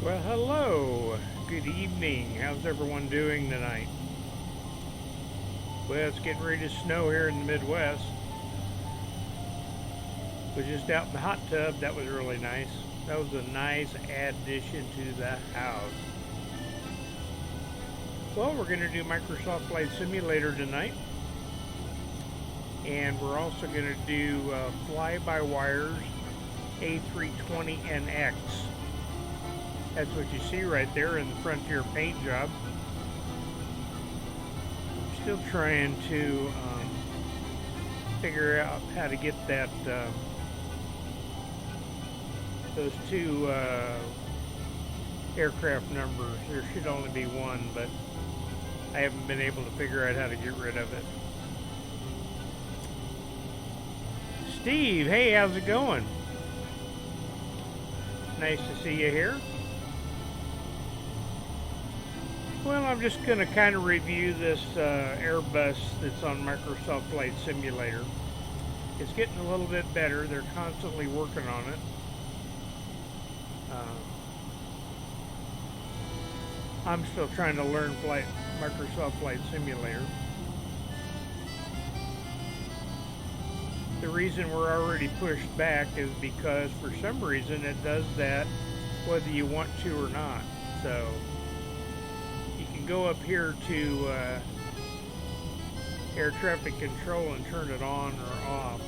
Well, hello. Good evening. How's everyone doing tonight? Well, it's getting ready to snow here in the Midwest. Was just out in the hot tub. That was really nice. That was a nice addition to the house. Well, we're going to do Microsoft Flight Simulator tonight. And we're also going to do fly-by-wires A320NX. That's what you see right there in the Frontier paint job. I'm still trying to figure out how to get that those two aircraft numbers. There should only be one, but I haven't been able to figure out how to get rid of it. Steve, hey, how's it going? Nice to see you here. Well, I'm just going to kind of review this Airbus that's on Microsoft Flight Simulator. It's getting a little bit better. They're constantly working on it. I'm still trying to learn Microsoft Flight Simulator. The reason we're already pushed back is because for some reason it does that whether you want to or not. So you can go up here to air traffic control and turn it on or off.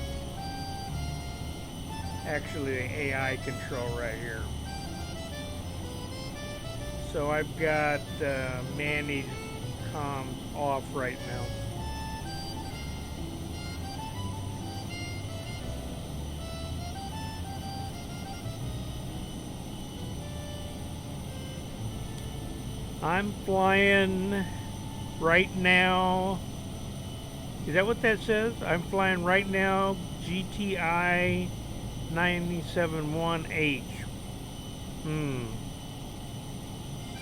Actually, the AI control right here. So I've got manage comms off right now. I'm flying right now. Is that what that says? I'm flying right now GTI 971H.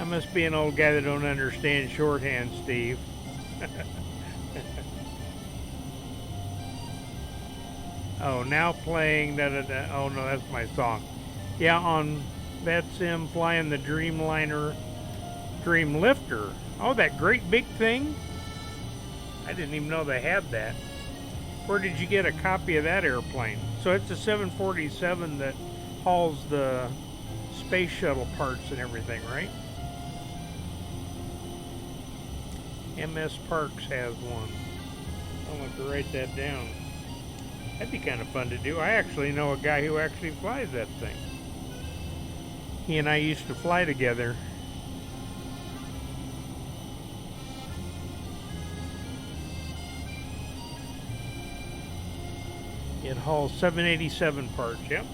I must be an old guy that don't understand shorthand, Steve. Oh, now playing da-da-da. Oh no, that's my song. Yeah, that's him flying the Dreamliner Dreamlifter. Oh, that great big thing? I didn't even know they had that. Where did you get a copy of that airplane? So it's a 747 that hauls the space shuttle parts and everything, right? MS Parks has one. I'll have to write that down. That'd be kind of fun to do. I actually know a guy who actually flies that thing. He and I used to fly together. It hauls 787 parts, yep.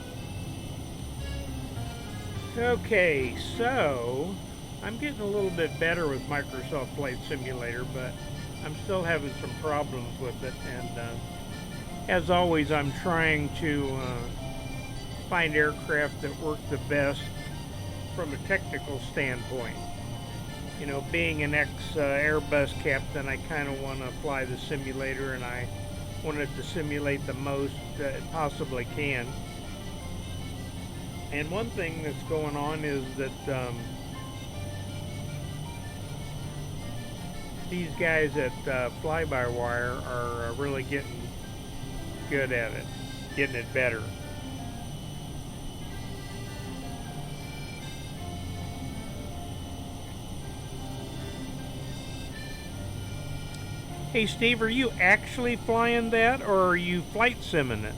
Okay, so I'm getting a little bit better with Microsoft Flight Simulator, but I'm still having some problems with it. And as always, I'm trying to find aircraft that work the best from a technical standpoint. You know, being an ex-Airbus captain, I kind of want to fly the simulator, and I want it to simulate the most that it possibly can. And one thing that's going on is that these guys at Fly-by-Wire are really getting good at it, getting it better. Hey Steve, are you actually flying that, or are you flight simming it?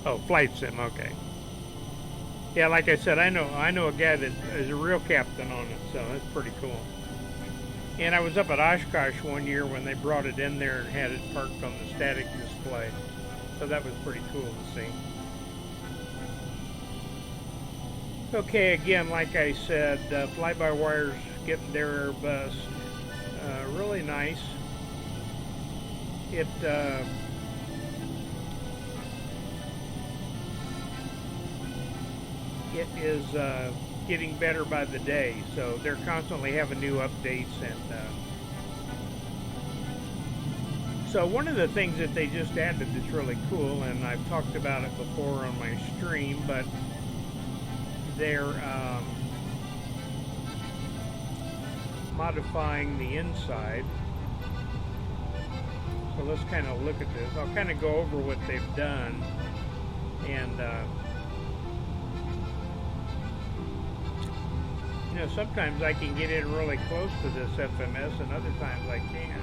Oh, flight sim, okay. Yeah, like I said, I know a guy that is a real captain on it, so that's pretty cool. And I was up at Oshkosh one year when they brought it in there and had it parked on the static display. So that was pretty cool to see. Okay, again, like I said, Fly-by-Wire's getting their Airbus really nice. is getting better by the day. So they're constantly having new updates, and so one of the things that they just added that's really cool, and I've talked about it before on my stream, but they're modifying the inside. So let's kind of look at this. I'll kind of go over what they've done, and you know, sometimes I can get in really close to this FMS, and other times I can't.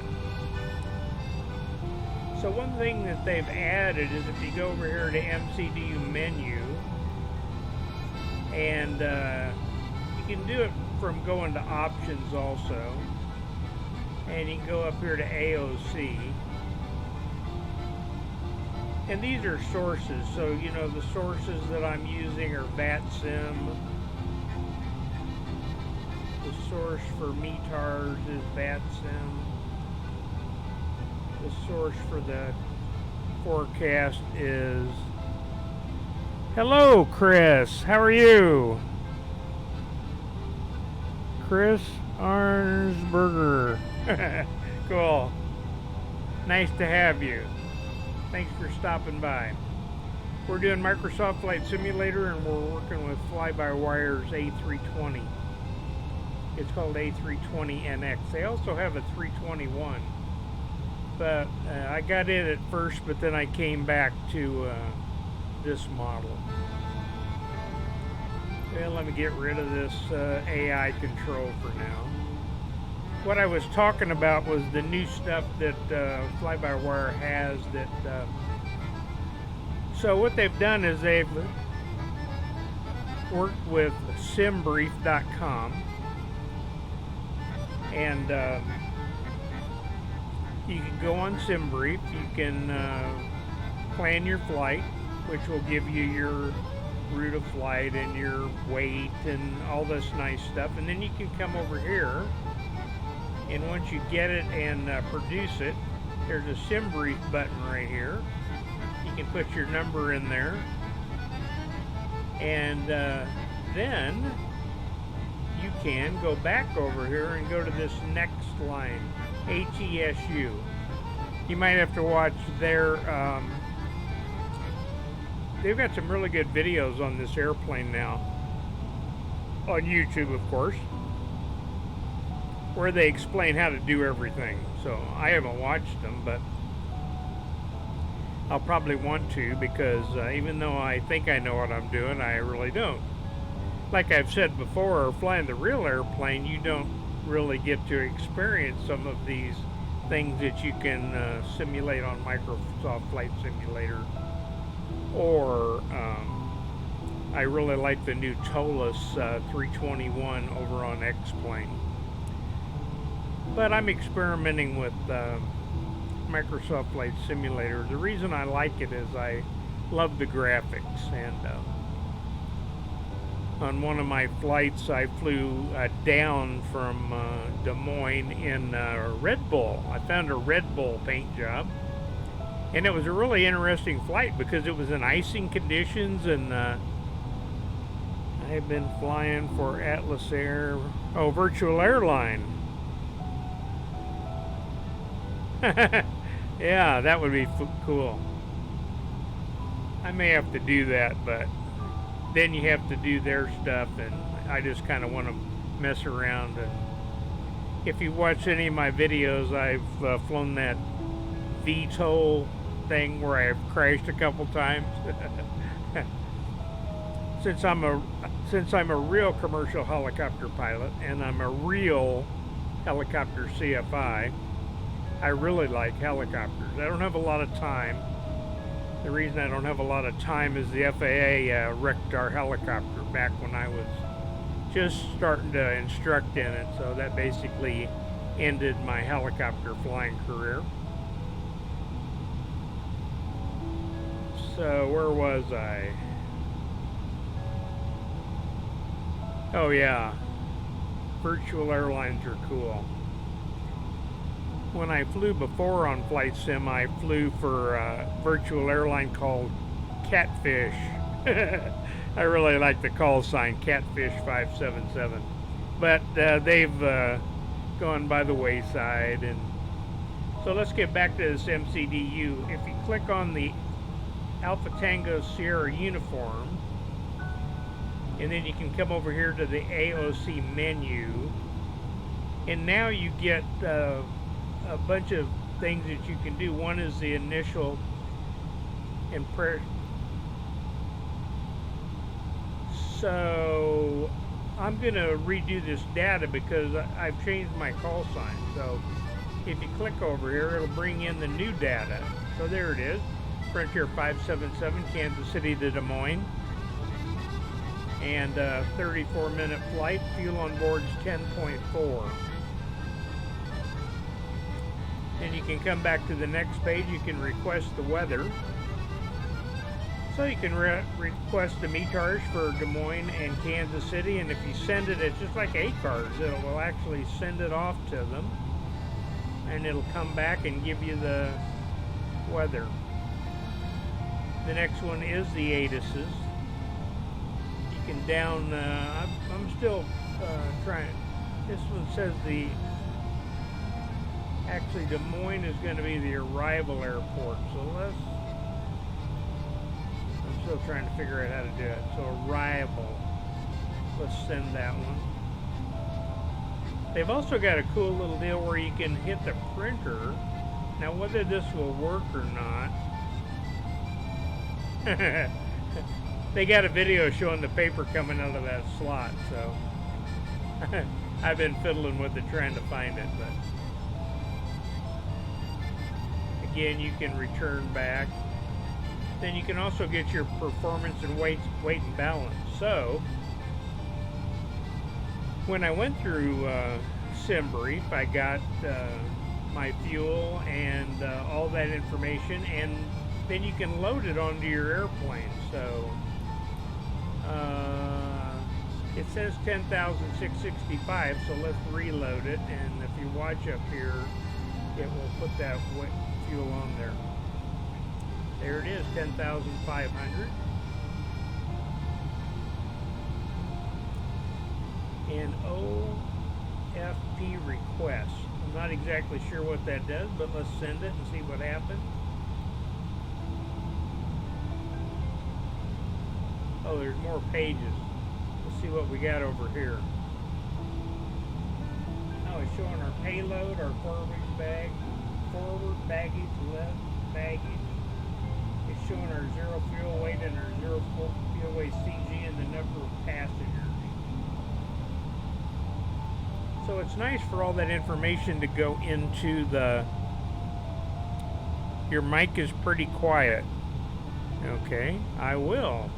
So one thing that they've added is if you go over here to MCDU menu, and you can do it from going to options also, and you can go up here to AOC, and these are sources. So you know, the sources that I'm using are VATSIM. The source for METARS is VATSIM. The source for the forecast is... Hello, Chris. How are you? Chris Arnsberger. Cool. Nice to have you. Thanks for stopping by. We're doing Microsoft Flight Simulator, and we're working with fly-by-wire's A320. It's called A320NX. They also have a 321. But I got in at first, but then I came back to this model. Well, let me get rid of this AI control for now. What I was talking about was the new stuff that Fly-by-Wire has. That so what they've done is they've worked with simbrief.com, and you can go on SimBrief, you can plan your flight, which will give you your route of flight and your weight and all this nice stuff. And then you can come over here, and once you get it and produce it, there's a SimBrief button right here. You can put your number in there, and then you can go back over here and go to this next line, HESU. You might have to watch their they've got some really good videos on this airplane now on YouTube, of course, where they explain how to do everything. So I haven't watched them, but I'll probably want to, because even though I think I know what I'm doing, I really don't. Like I've said before, flying the real airplane, you don't really get to experience some of these things that you can simulate on Microsoft Flight Simulator. Or I really like the new TOLUS 321 over on X-Plane. But I'm experimenting with Microsoft Flight Simulator. The reason I like it is I love the graphics, and on one of my flights I flew down from Des Moines in Red Bull. I found a Red Bull paint job, and it was a really interesting flight because it was in icing conditions, and I've been flying for Atlas Air, Virtual Airline. Yeah, that would be cool. I may have to do that, but then you have to do their stuff, and I just kind of want to mess around. And if you watch any of my videos, I've flown that VTOL thing where I've crashed a couple times. Since I'm a real commercial helicopter pilot, and I'm a real helicopter CFI, I really like helicopters. I don't have a lot of time. The reason I don't have a lot of time is the FAA wrecked our helicopter back when I was just starting to instruct in it. So that basically ended my helicopter flying career. So where was I? Oh yeah, virtual airlines are cool. When I flew before on Flight Sim, I flew for a virtual airline called Catfish. I really like the call sign Catfish 577, but they've gone by the wayside. And so let's get back to this MCDU. If you click on the Alpha Tango Sierra uniform, and then you can come over here to the AOC menu, and now you get a bunch of things that you can do. One is the initial impression. So I'm going to redo this data because I've changed my call sign. So if you click over here, it'll bring in the new data. So there it is. Frontier 577, Kansas City to Des Moines. And 34-minute flight. Fuel on board is 10.4. And you can come back to the next page. You can request the weather. So you can request the METARs for Des Moines and Kansas City, and if you send it, it's just like ACARS. It will actually send it off to them, and it'll come back and give you the weather. The next one is the ATISs. You can down, I'm still trying. This one says actually Des Moines is going to be the arrival airport, so still trying to figure out how to do it. So arrival, let's send that one. They've also got a cool little deal where you can hit the printer. Now whether this will work or not, they got a video showing the paper coming out of that slot, so I've been fiddling with it trying to find it, but again, you can return back. Then you can also get your performance and weight and balance. So when I went through SimBrief, I got my fuel and all that information, and then you can load it onto your airplane. So it says 10,665, so let's reload it, and if you watch up here, it will put that fuel on there. There it is, 10,500. And OFP request. I'm not exactly sure what that does, but let's send it and see what happens. Oh, there's more pages. Let's see what we got over here. Oh, it's showing our payload, our forward baggage, left baggage. It's showing our zero fuel weight and our zero fuel weight CG and the number of passengers. So it's nice for all that information to go into the... Your mic is pretty quiet. Okay, I will.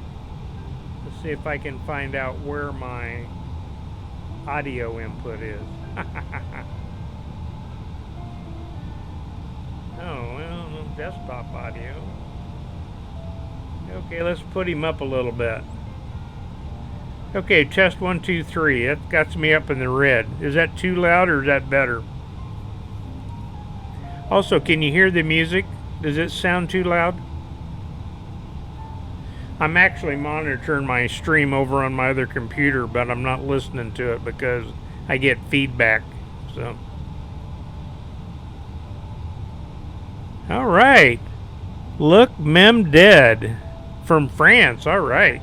Let's see if I can find out where my audio input is. Oh, well, desktop audio. Okay, let's put him up a little bit. Okay, test 1, 2, 3. That got me up in the red. Is that too loud or is that better? Also, can you hear the music? Does it sound too loud? I'm actually monitoring my stream over on my other computer, but I'm not listening to it because I get feedback. So, all right. Look, Mem Dead from France. All right.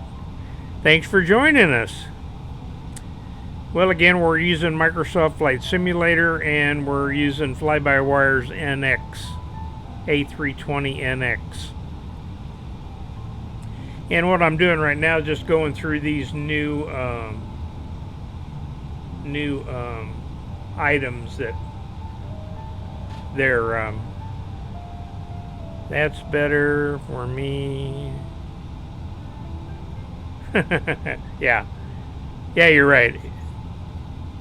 Thanks for joining us. Well, again, we're using Microsoft Flight Simulator, and we're using Fly-by-Wire's NX, A320NX. And what I'm doing right now is just going through these new items that they're that's better for me. yeah, you're right.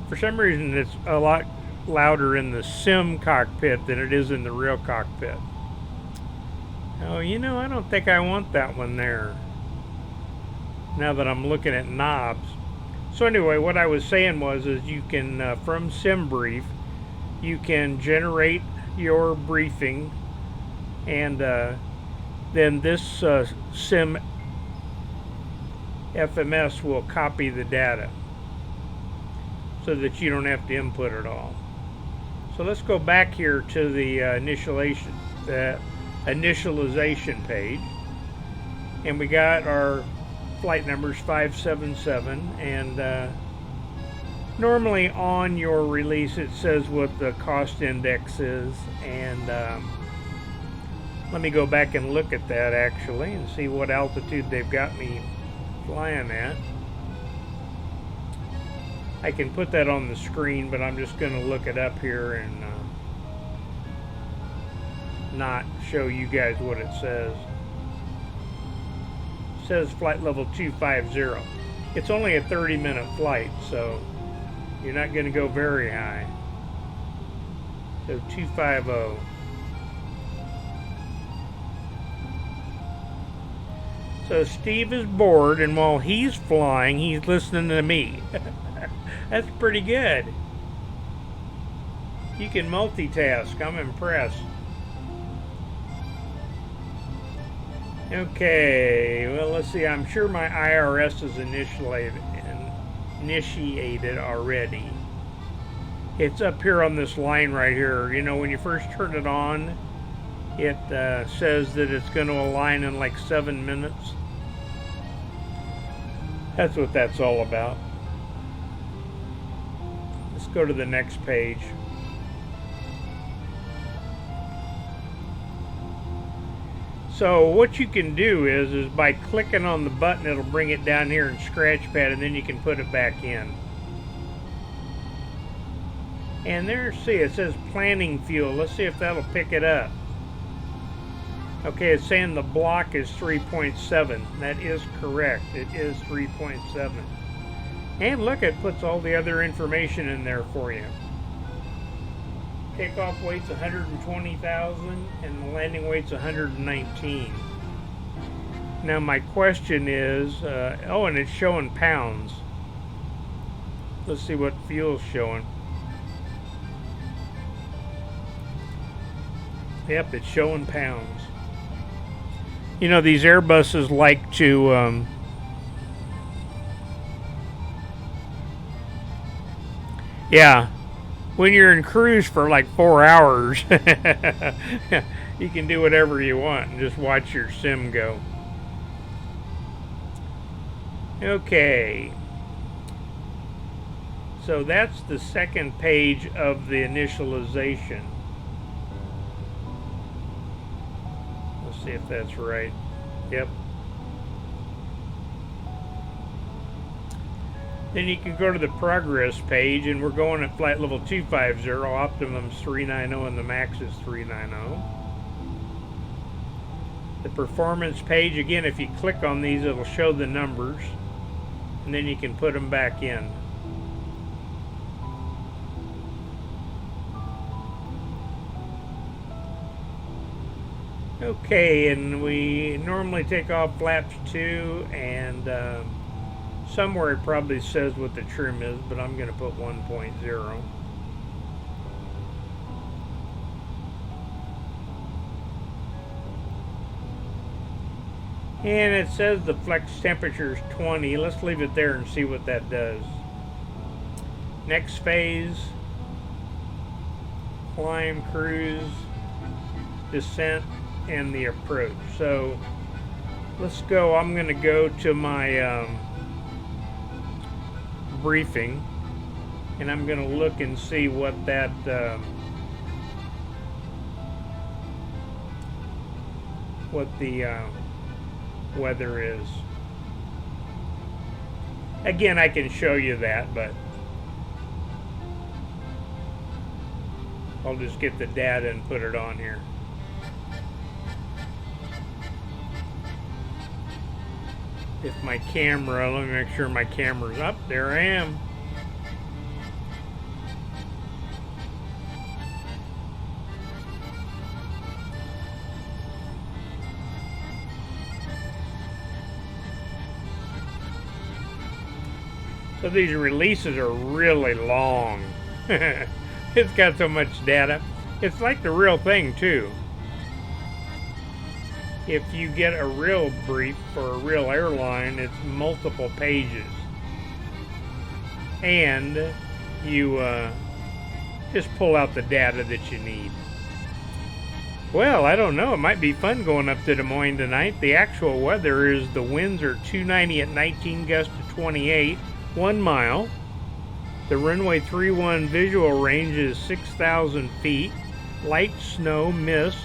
For some reason, it's a lot louder in the sim cockpit than it is in the real cockpit. Oh, you know, I don't think I want that one there. Now that I'm looking at knobs. So anyway, what I was saying was, is you can, from SimBrief, you can generate your briefing, and then this sim FMS will copy the data so that you don't have to input it all. So let's go back here to the initialization page, and we got our flight numbers 577, and normally on your release it says what the cost index is, and let me go back and look at that actually and see what altitude they've got me flying at. I can put that on the screen, but I'm just going to look it up here and not show you guys what it says. It says flight level 250. It's only a 30-minute flight, so you're not going to go very high. So 250. So Steve is bored, and while he's flying, he's listening to me. That's pretty good. You can multitask. I'm impressed. Okay, well, let's see. I'm sure my IRS is initiated already. It's up here on this line right here. You know, when you first turn it on, it says that it's going to align in like 7 minutes. That's what that's all about. Let's go to the next page. So what you can do is by clicking on the button, it'll bring it down here in Scratchpad, and then you can put it back in. And there, see, it says planning fuel. Let's see if that'll pick it up. Okay, it's saying the block is 3.7. That is correct. It is 3.7. And look, it puts all the other information in there for you. Takeoff weight's 120,000 and the landing weight's 119. Now my question is, oh, and it's showing pounds. Let's see what fuel's showing. Yep, it's showing pounds. You know, these Airbuses like to yeah, when you're in cruise for like 4 hours, you can do whatever you want and just watch your sim go. Okay, so that's the second page of the initialization. Let's see if that's right. Yep. Then you can go to the progress page, and we're going at flight level 250, optimum's 390 and the max is 390. The performance page, again, if you click on these, it'll show the numbers, and then you can put them back in. Okay, and we normally take off flaps 2, and somewhere it probably says what the trim is, but I'm going to put 1.0. And it says the flex temperature is 20. Let's leave it there and see what that does. Next phase, climb, cruise, descent, and the approach. So let's go. I'm going to go to my briefing, and I'm going to look and see what that what the weather is. Again, I can show you that, but I'll just get the data and put it on here. If my camera, let me make sure my camera's up. There I am. So these releases are really long. It's got so much data. It's like the real thing too. If you get a real brief for a real airline, it's multiple pages. And you just pull out the data that you need. Well, I don't know. It might be fun going up to Des Moines tonight. The actual weather is the winds are 290 at 19, gust to 28, 1 mile. The runway 31 visual range is 6,000 feet. Light snow, mist,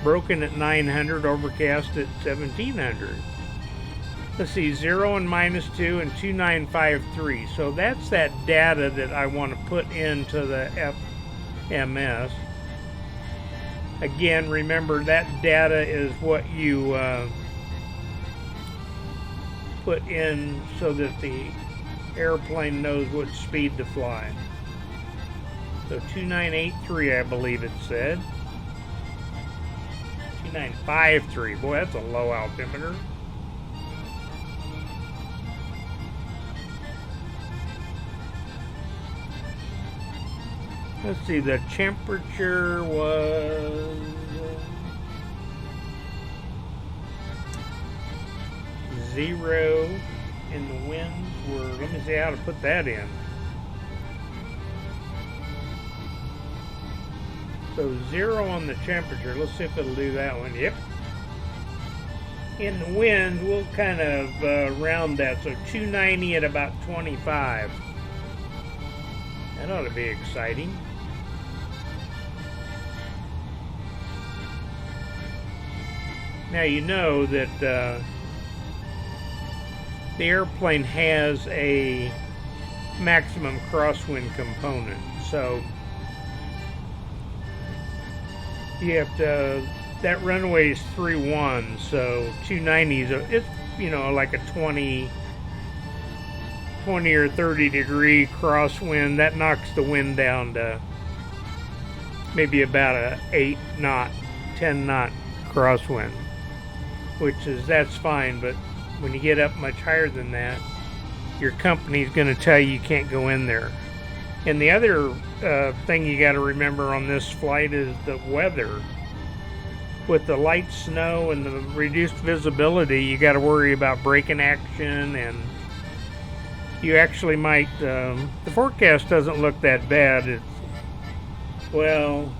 broken at 900, overcast at 1,700. Let's see, 0 and -2 and 2953. So that's that data that I want to put into the FMS. Again, remember that data is what you put in so that the airplane knows what speed to fly. So 2983, I believe it said. 2953. Boy, that's a low altimeter. Let's see, the temperature was 0 and the winds were, let me see how to put that in. So 0 on the temperature. Let's see if it'll do that one. Yep. In the wind, we'll kind of round that. So 290 at about 25. That ought to be exciting. Now you know that the airplane has a maximum crosswind component. So you have to, that runway is 31, so 290 is it's like a 20 or 30 degree crosswind. That knocks the wind down to maybe about a 10 knot crosswind, that's fine. But when you get up much higher than that, your company's going to tell you can't go in there. And the other thing you got to remember on this flight is the weather. With the light snow and the reduced visibility, you got to worry about braking action, and you actually might, the forecast doesn't look that bad. It's, well,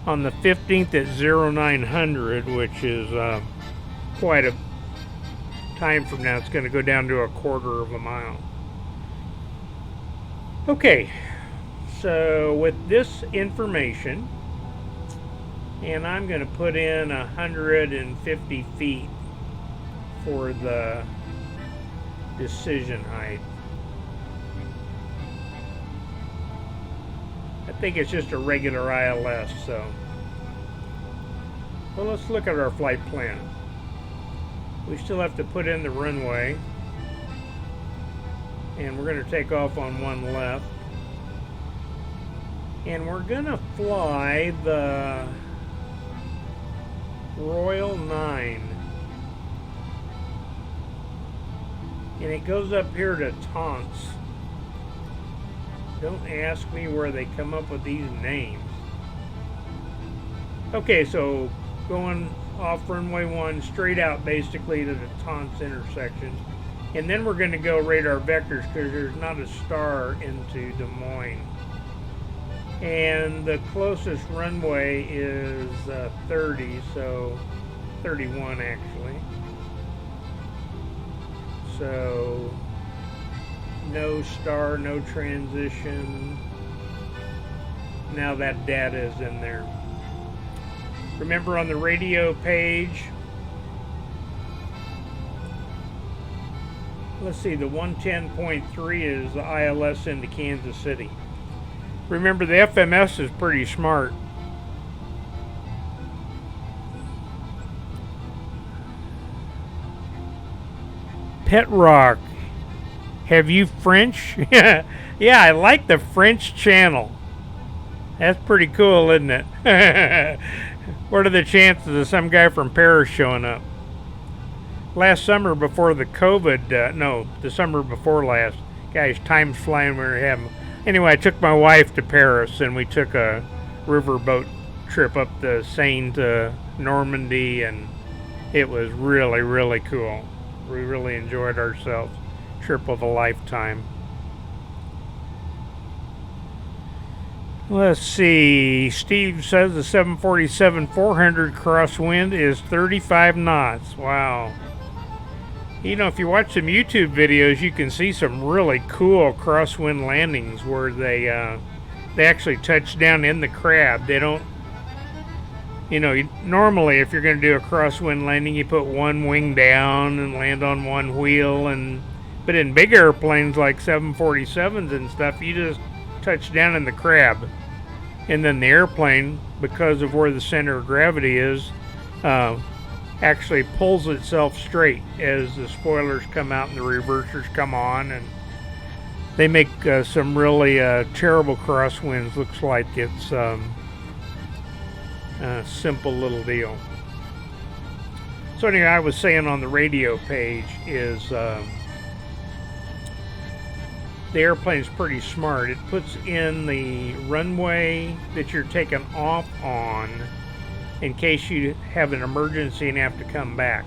on the 15th at 0900, which is quite a time from now, it's going to go down to a quarter of a mile. Okay, so with this information, and I'm going to put in 150 feet for the decision height. I think it's just a regular ILS, so. Well, let's look at our flight plan. We still have to put in the runway, and we're going to take off on one left. And we're going to fly the Royal 9. And it goes up here to Taunts. Don't ask me where they come up with these names. Okay, so going off runway 1 straight out basically to the Taunts intersection. And then we're going to go radar vectors because there's not a star into Des Moines. And the closest runway is 30, so 31 actually. So no star, no transition. Now that data is in there. Remember on the radio page, let's see, the 110.3 is the ILS into Kansas City. Remember, the FMS is pretty smart. Pet Rock, have you French? Yeah, I like the French channel. That's pretty cool, isn't it? What are the chances of some guy from Paris showing up? Last summer before the COVID, no, the summer before last, guys, time's flying. We were having. Anyway, I took my wife to Paris, and we took a riverboat trip up the Seine to Normandy, and it was really, really cool. We really enjoyed ourselves. Trip of a lifetime. Let's see. Steve says the 747-400 crosswind is 35 knots. Wow. You know, if you watch some YouTube videos, you can see some really cool crosswind landings where they actually touch down in the crab. They don't, you know, normally if you're going to do a crosswind landing, you put one wing down and land on one wheel, but in big airplanes like 747s and stuff, you just touch down in the crab. And then the airplane, because of where the center of gravity is, actually pulls itself straight as the spoilers come out and the reversers come on, and they make some really terrible crosswinds. Looks like it's a simple little deal. So anyway, I was saying on the radio page is the airplane's pretty smart. It puts in the runway that you're taking off on in case you have an emergency and have to come back.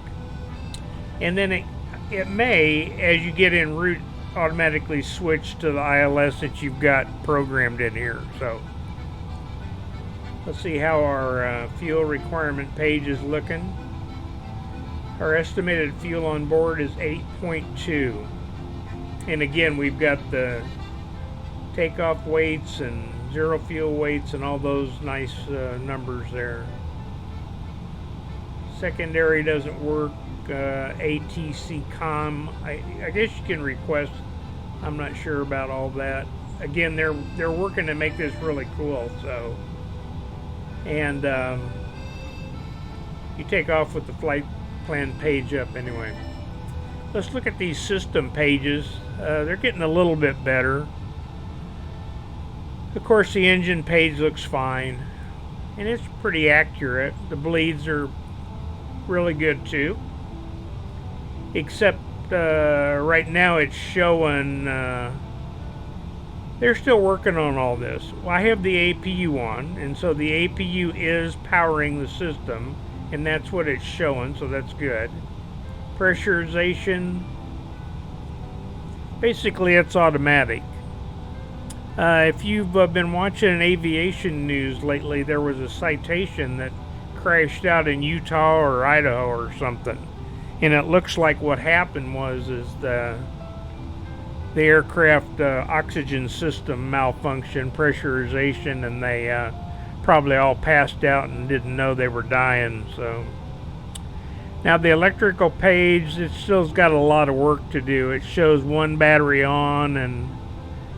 And then it may, as you get en route, automatically switch to the ILS that you've got programmed in here. So let's see how our fuel requirement page is looking. Our estimated fuel on board is 8.2. And again, we've got the takeoff weights and zero fuel weights and all those nice numbers there. Secondary doesn't work. ATC COM, I guess you can request. I'm not sure about all that. Again, they're working to make this really cool. So, and you take off with the flight plan page up anyway. Let's look at these system pages. They're getting a little bit better. Of course, the engine page looks fine, and it's pretty accurate. The bleeds are really good too, except right now it's showing they're still working on all this. Well, I have the APU on, and so the APU is powering the system, and that's what it's showing, so that's good. Pressurization, basically it's automatic. If you've been watching aviation news lately, there was a citation that crashed out in Utah or Idaho or something, and it looks like what happened was the aircraft oxygen system malfunctioned, pressurization, and they probably all passed out and didn't know they were dying. So now the electrical page, it still's got a lot of work to do. It shows one battery on, and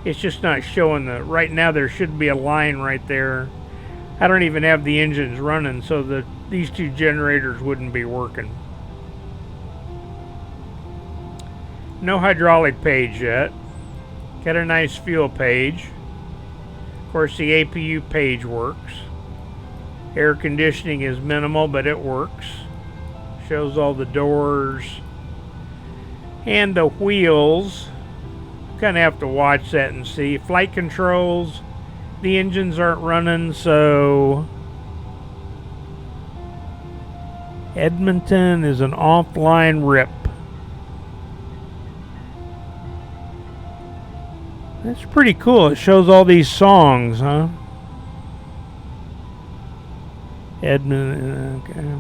it's just not showing right now there should be a line right there. I don't even have the engines running, so these two generators wouldn't be working. No hydraulic page yet. Got a nice fuel page. Of course, the APU page works. Air conditioning is minimal, but it works. Shows all the doors and the wheels. Kind of have to watch that and see. Flight controls, the engines aren't running, so Edmonton is an offline rip. That's pretty cool. It shows all these songs, huh? Edmonton, okay.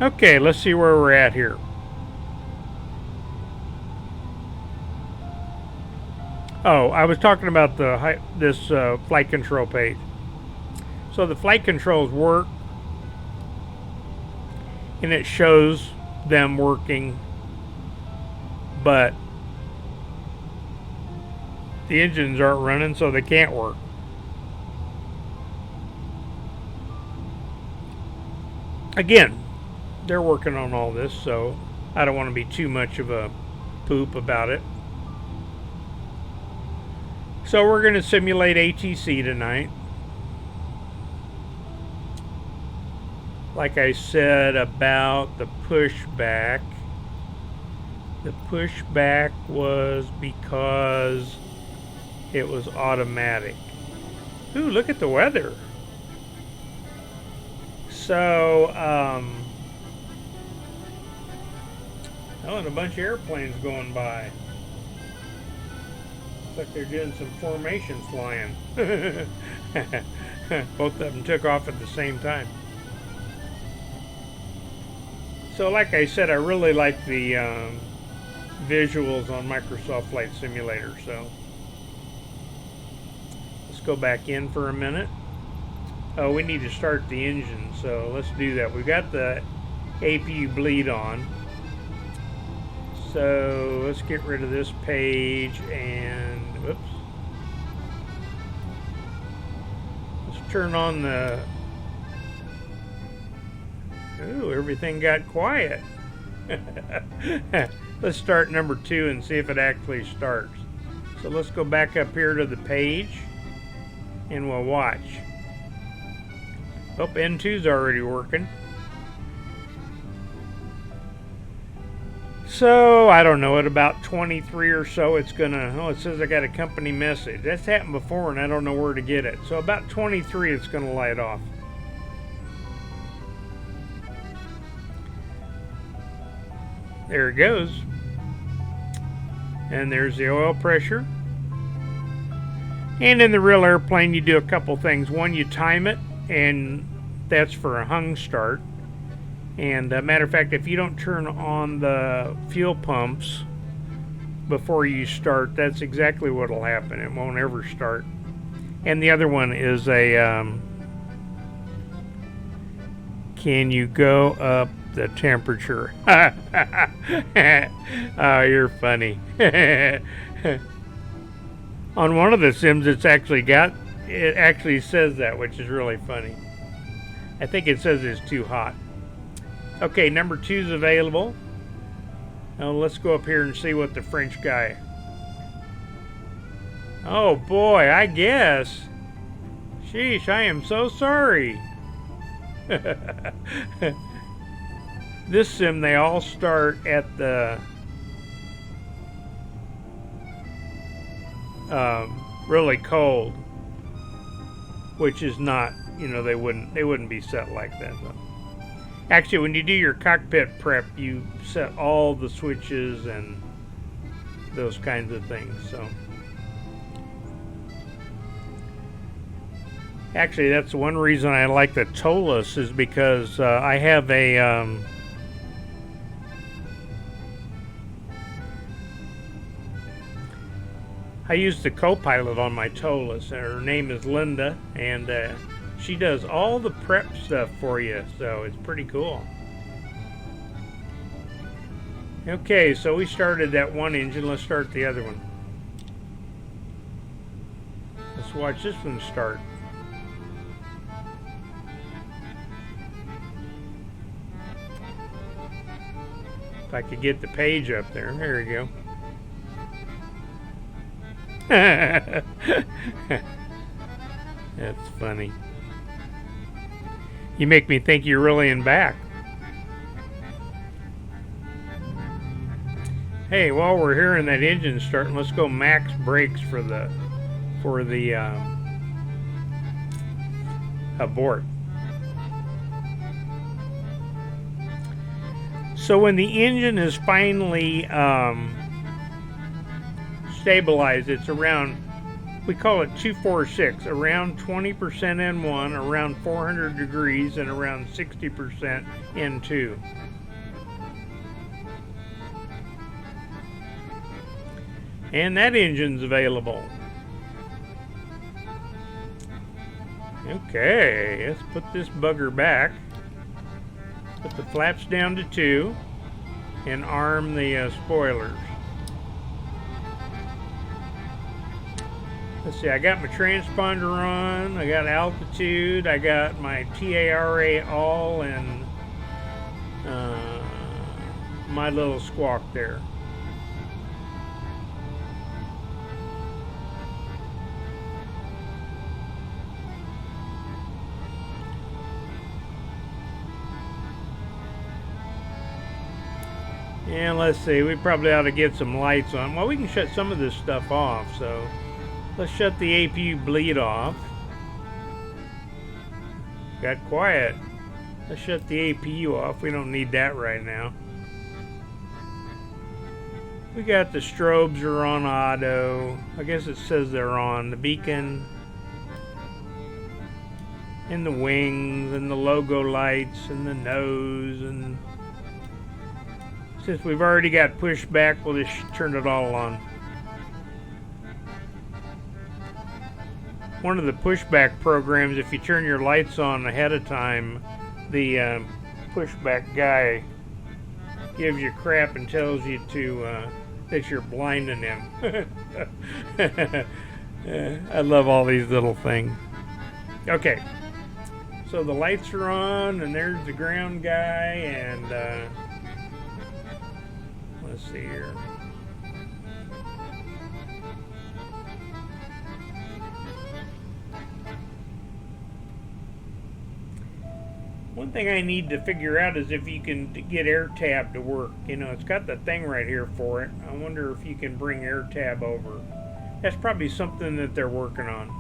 Okay, let's see where we're at here. Oh, I was talking about this flight control page. So the flight controls work, and it shows them working, but the engines aren't running, so they can't work. Again, they're working on all this, so I don't want to be too much of a poop about it. So we're going to simulate ATC tonight. Like I said about the pushback, the pushback was because it was automatic. Ooh, look at the weather. So, oh, and a bunch of airplanes going by. Looks like they're doing some formation flying. Both of them took off at the same time. So like I said, I really like the visuals on Microsoft Flight Simulator. So let's go back in for a minute. Oh, we need to start the engine, so let's do that. We've got the APU bleed on. So let's get rid of this page and whoops. Let's turn on the. Ooh, everything got quiet. Let's start number 2 and see if it actually starts. So let's go back up here to the page and we'll watch. Oh, N2's already working. So, I don't know, at about 23 or so, it's gonna, oh, it says I got a company message. That's happened before and I don't know where to get it. So about 23, it's gonna light off. There it goes. And there's the oil pressure. And in the real airplane, you do a couple things. One, you time it, and that's for a hung start. And matter of fact, if you don't turn on the fuel pumps before you start, that's exactly what will happen. It won't ever start. And the other one is a can you go up the temperature? Oh, you're funny. On one of the sims, it actually says that, which is really funny. I think it says it's too hot. Okay, number 2 is available. Now let's go up here and see what the French guy. Oh boy, I guess. Sheesh, I am so sorry. This sim, they all start at the really cold, which is not, you know, they wouldn't be set like that though. Actually, when you do your cockpit prep, you set all the switches and those kinds of things. So, actually, that's one reason I like the TOLUS is because I have a I use the co-pilot on my TOLUS, and her name is Linda, and she does all the prep stuff for you, so it's pretty cool. Okay, so we started that one engine. Let's start the other one. Let's watch this one start. If I could get the page up there. There we go. That's funny. You make me think you're really in back. Hey, while we're hearing that engine starting, let's go max brakes for the abort. So when the engine is finally stabilized, it's around, we call it 246, around 20% N1, around 400 degrees, and around 60% N2. And that engine's available. Okay, let's put this bugger back. Put the flaps down to 2 and arm the spoilers. Let's see, I got my transponder on, I got altitude, I got my TARA all, and my little squawk there. And let's see, we probably ought to get some lights on. Well, we can shut some of this stuff off, so let's shut the APU bleed off. Got quiet. Let's shut the APU off. We don't need that right now. We got the strobes are on auto. I guess it says they're on. The beacon and the wings and the logo lights and the nose, and since we've already got pushback, we'll just turn it all on. One of the pushback programs, if you turn your lights on ahead of time, the pushback guy gives you crap and tells you to that you're blinding him. I love all these little things. Okay, so the lights are on, and there's the ground guy, and let's see here. One thing I need to figure out is if you can get AirTab to work. You know, it's got the thing right here for it. I wonder if you can bring AirTab over. That's probably something that they're working on.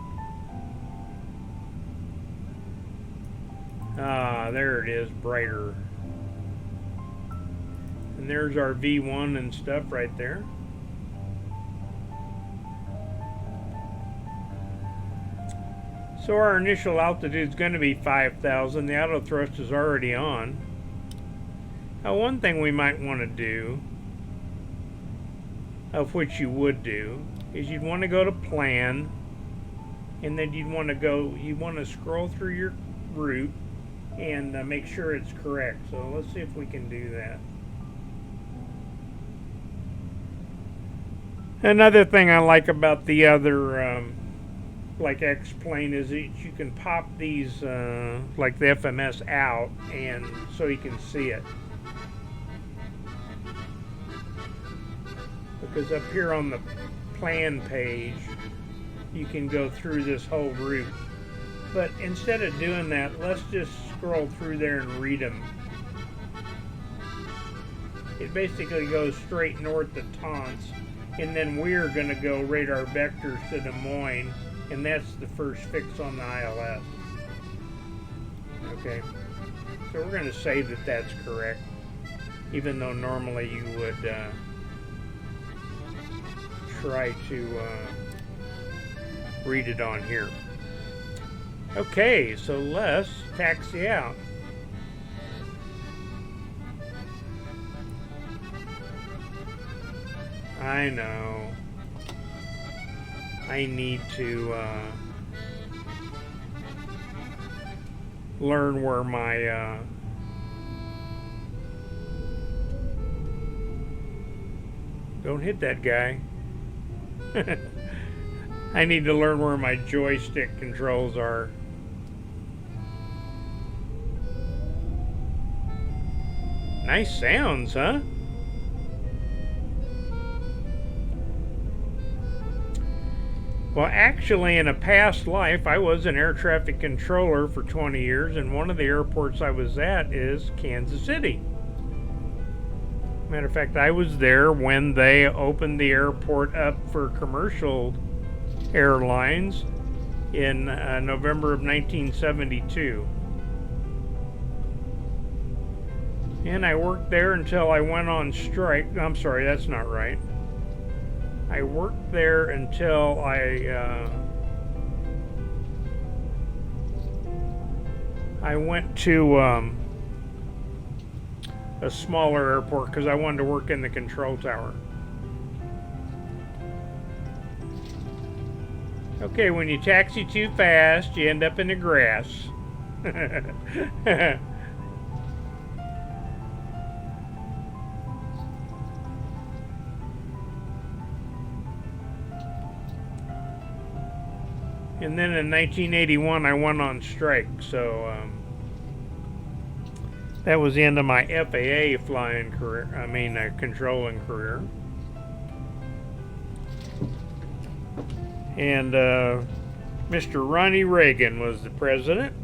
Ah, there it is, brighter. And there's our V1 and stuff right there. So our initial altitude is going to be 5,000. The auto thrust is already on. Now, one thing we might want to do, of which you would do, is you'd want to go to plan, and then you want to scroll through your route and make sure it's correct. So let's see if we can do that. Another thing I like about the other like X-Plane is that you can pop these like the FMS out, and so you can see it. Because up here on the plan page, you can go through this whole route. But instead of doing that, let's just scroll through there and read them. It basically goes straight north to Taunts, and then we're going to go radar vectors to Des Moines, and that's the first fix on the ILS. Okay, so we're going to say that that's correct, even though normally you would try to read it on here. Okay, so let's taxi out. I know. I need to learn where my don't hit that guy. I need to learn where my joystick controls are. Nice sounds, huh? Well, actually, in a past life, I was an air traffic controller for 20 years, and one of the airports I was at is Kansas City. Matter of fact, I was there when they opened the airport up for commercial airlines in November of 1972. And I worked there until I went on strike. I'm sorry, that's not right. I worked there until I went to a smaller airport because I wanted to work in the control tower. Okay, when you taxi too fast, you end up in the grass. And then in 1981, I went on strike, so that was the end of my FAA flying career. I mean, controlling career. And Mr. Ronnie Reagan was the president,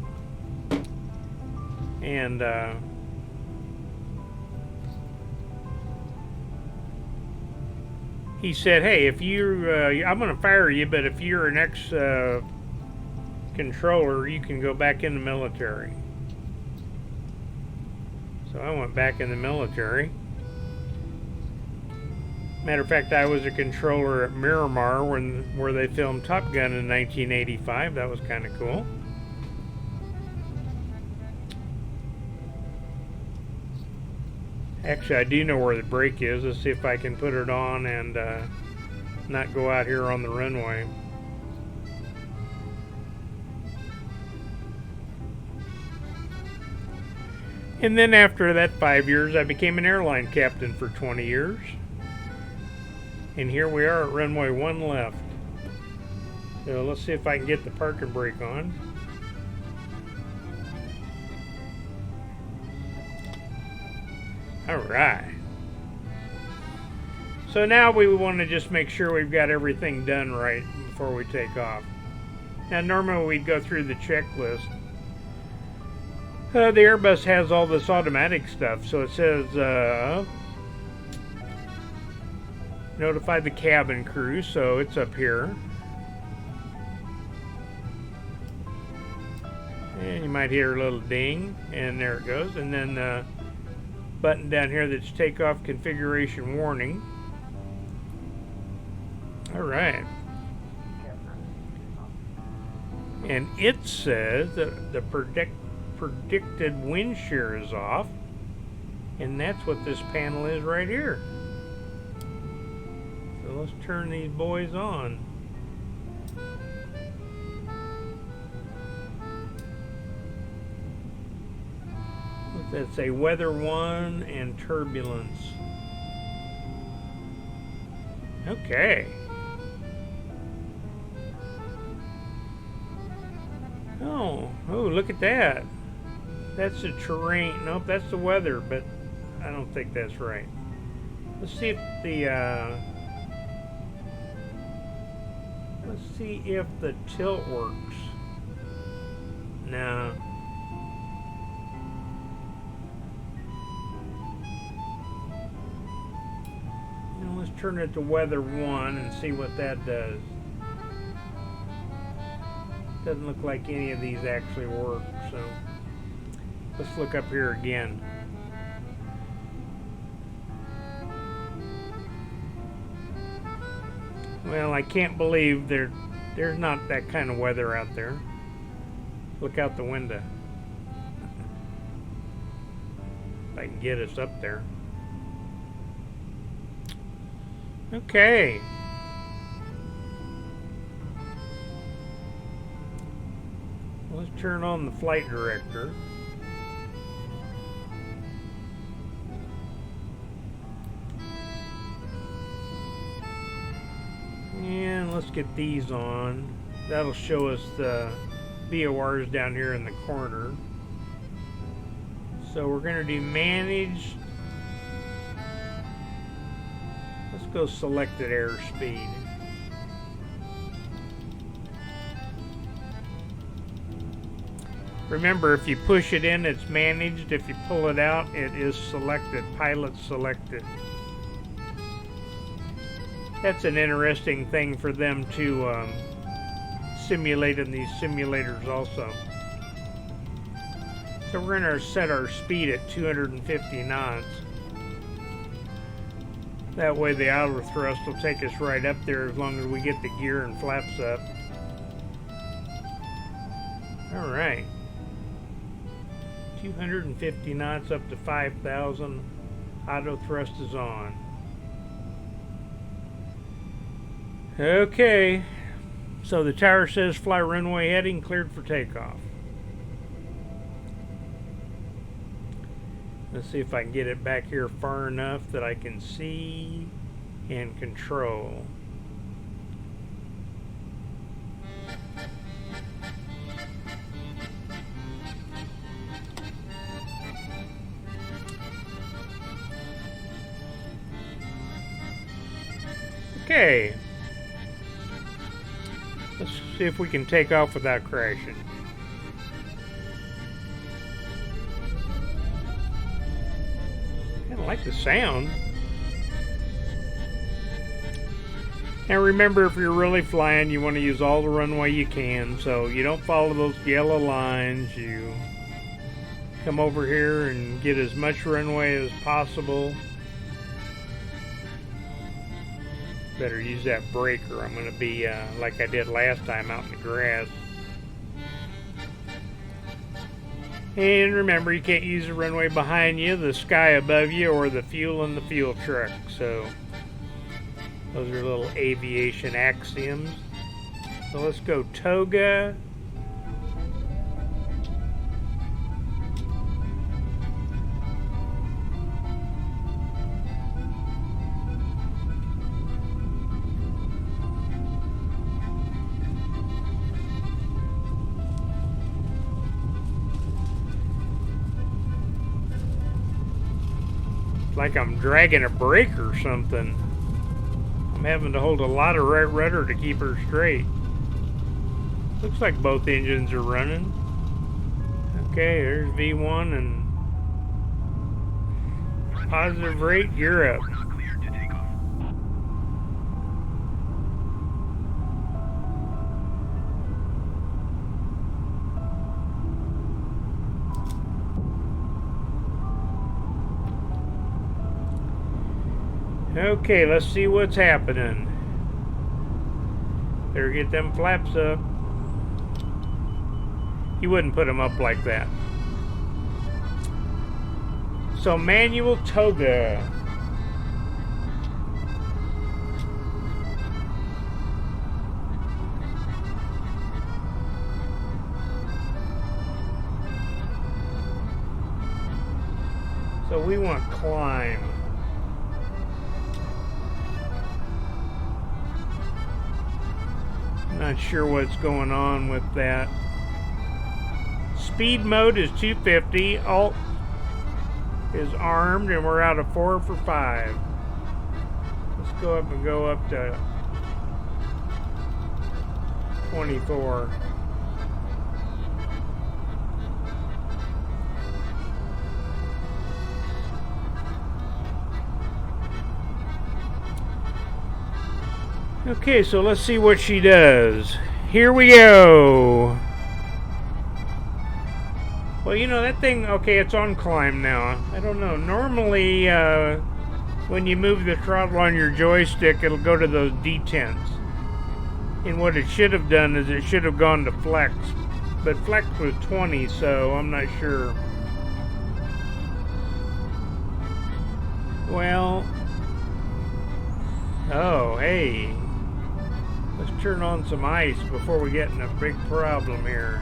and he said, "Hey, if you, I'm going to fire you, but if you're an ex-controller, you can go back in the military." So I went back in the military. Matter of fact, I was a controller at Miramar where they filmed Top Gun in 1985. That was kind of cool. Actually, I do know where the brake is. Let's see if I can put it on and not go out here on the runway. And then after that 5 years, I became an airline captain for 20 years. And here we are at runway 1 left. So let's see if I can get the parking brake on. All right. So now we want to just make sure we've got everything done right before we take off. Now normally we'd go through the checklist. The Airbus has all this automatic stuff. So it says notify the cabin crew, so it's up here. And you might hear a little ding, and there it goes. And then the button down here that's takeoff configuration warning. All right. And it says that the predicted wind shear is off, and that's what this panel is right here. So let's turn these boys on. What's that say? Weather 1 and turbulence. Okay. Oh, look at that. That's the terrain. Nope, that's the weather, but I don't think that's right. Let's see if the tilt works. No. Now let's turn it to weather 1 and see what that does. Doesn't look like any of these actually work, so let's look up here again. Well, I can't believe there's not that kind of weather out there. Look out the window. If I can get us up there. Okay. Let's turn on the flight director. And let's get these on. That'll show us the VORs down here in the corner. So we're going to do managed. Let's go selected airspeed. Remember, if you push it in, it's managed. If you pull it out, it is selected. Pilot selected. That's an interesting thing for them to simulate in these simulators also. So we're going to set our speed at 250 knots. That way the outer thrust will take us right up there as long as we get the gear and flaps up. All right. 250 knots up to 5,000. Auto thrust is on. Okay, so the tower says fly runway heading cleared for takeoff. Let's see if I can get it back here far enough that I can see and control. Okay. Let's see if we can take off without crashing. Kind of like the sound. Now remember, if you're really flying, you want to use all the runway you can, so you don't follow those yellow lines. You come over here and get as much runway as possible. Better use that breaker. I'm going to be like I did last time, out in the grass. And remember, you can't use the runway behind you, the sky above you, or the fuel in the fuel truck. So those are little aviation axioms. So let's go toga. Like I'm dragging a brake or something. I'm having to hold a lot of right rudder to keep her straight. Looks like both engines are running. Okay, there's V1 and positive rate, you're up. Okay, let's see what's happening. Better get them flaps up. You wouldn't put them up like that. So manual toga. So we want climb. Not sure what's going on with that. Speed mode is 250. Alt is armed, and we're out of 4 for 5. Let's go up and go up to 24. Okay, so let's see what she does. Here we go. Well, you know, that thing, okay, it's on climb now. I don't know. Normally, when you move the throttle on your joystick, it'll go to those detents. And what it should have done is it should have gone to flex. But flex was 20, so I'm not sure. Well, oh, hey. Let's turn on some ice before we get in a big problem here.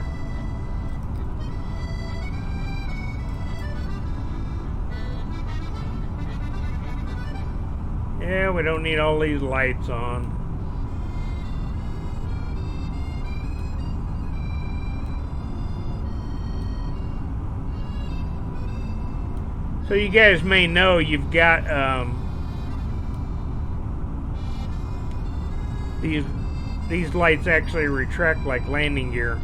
Yeah, we don't need all these lights on. So you guys may know you've got these lights actually retract like landing gear.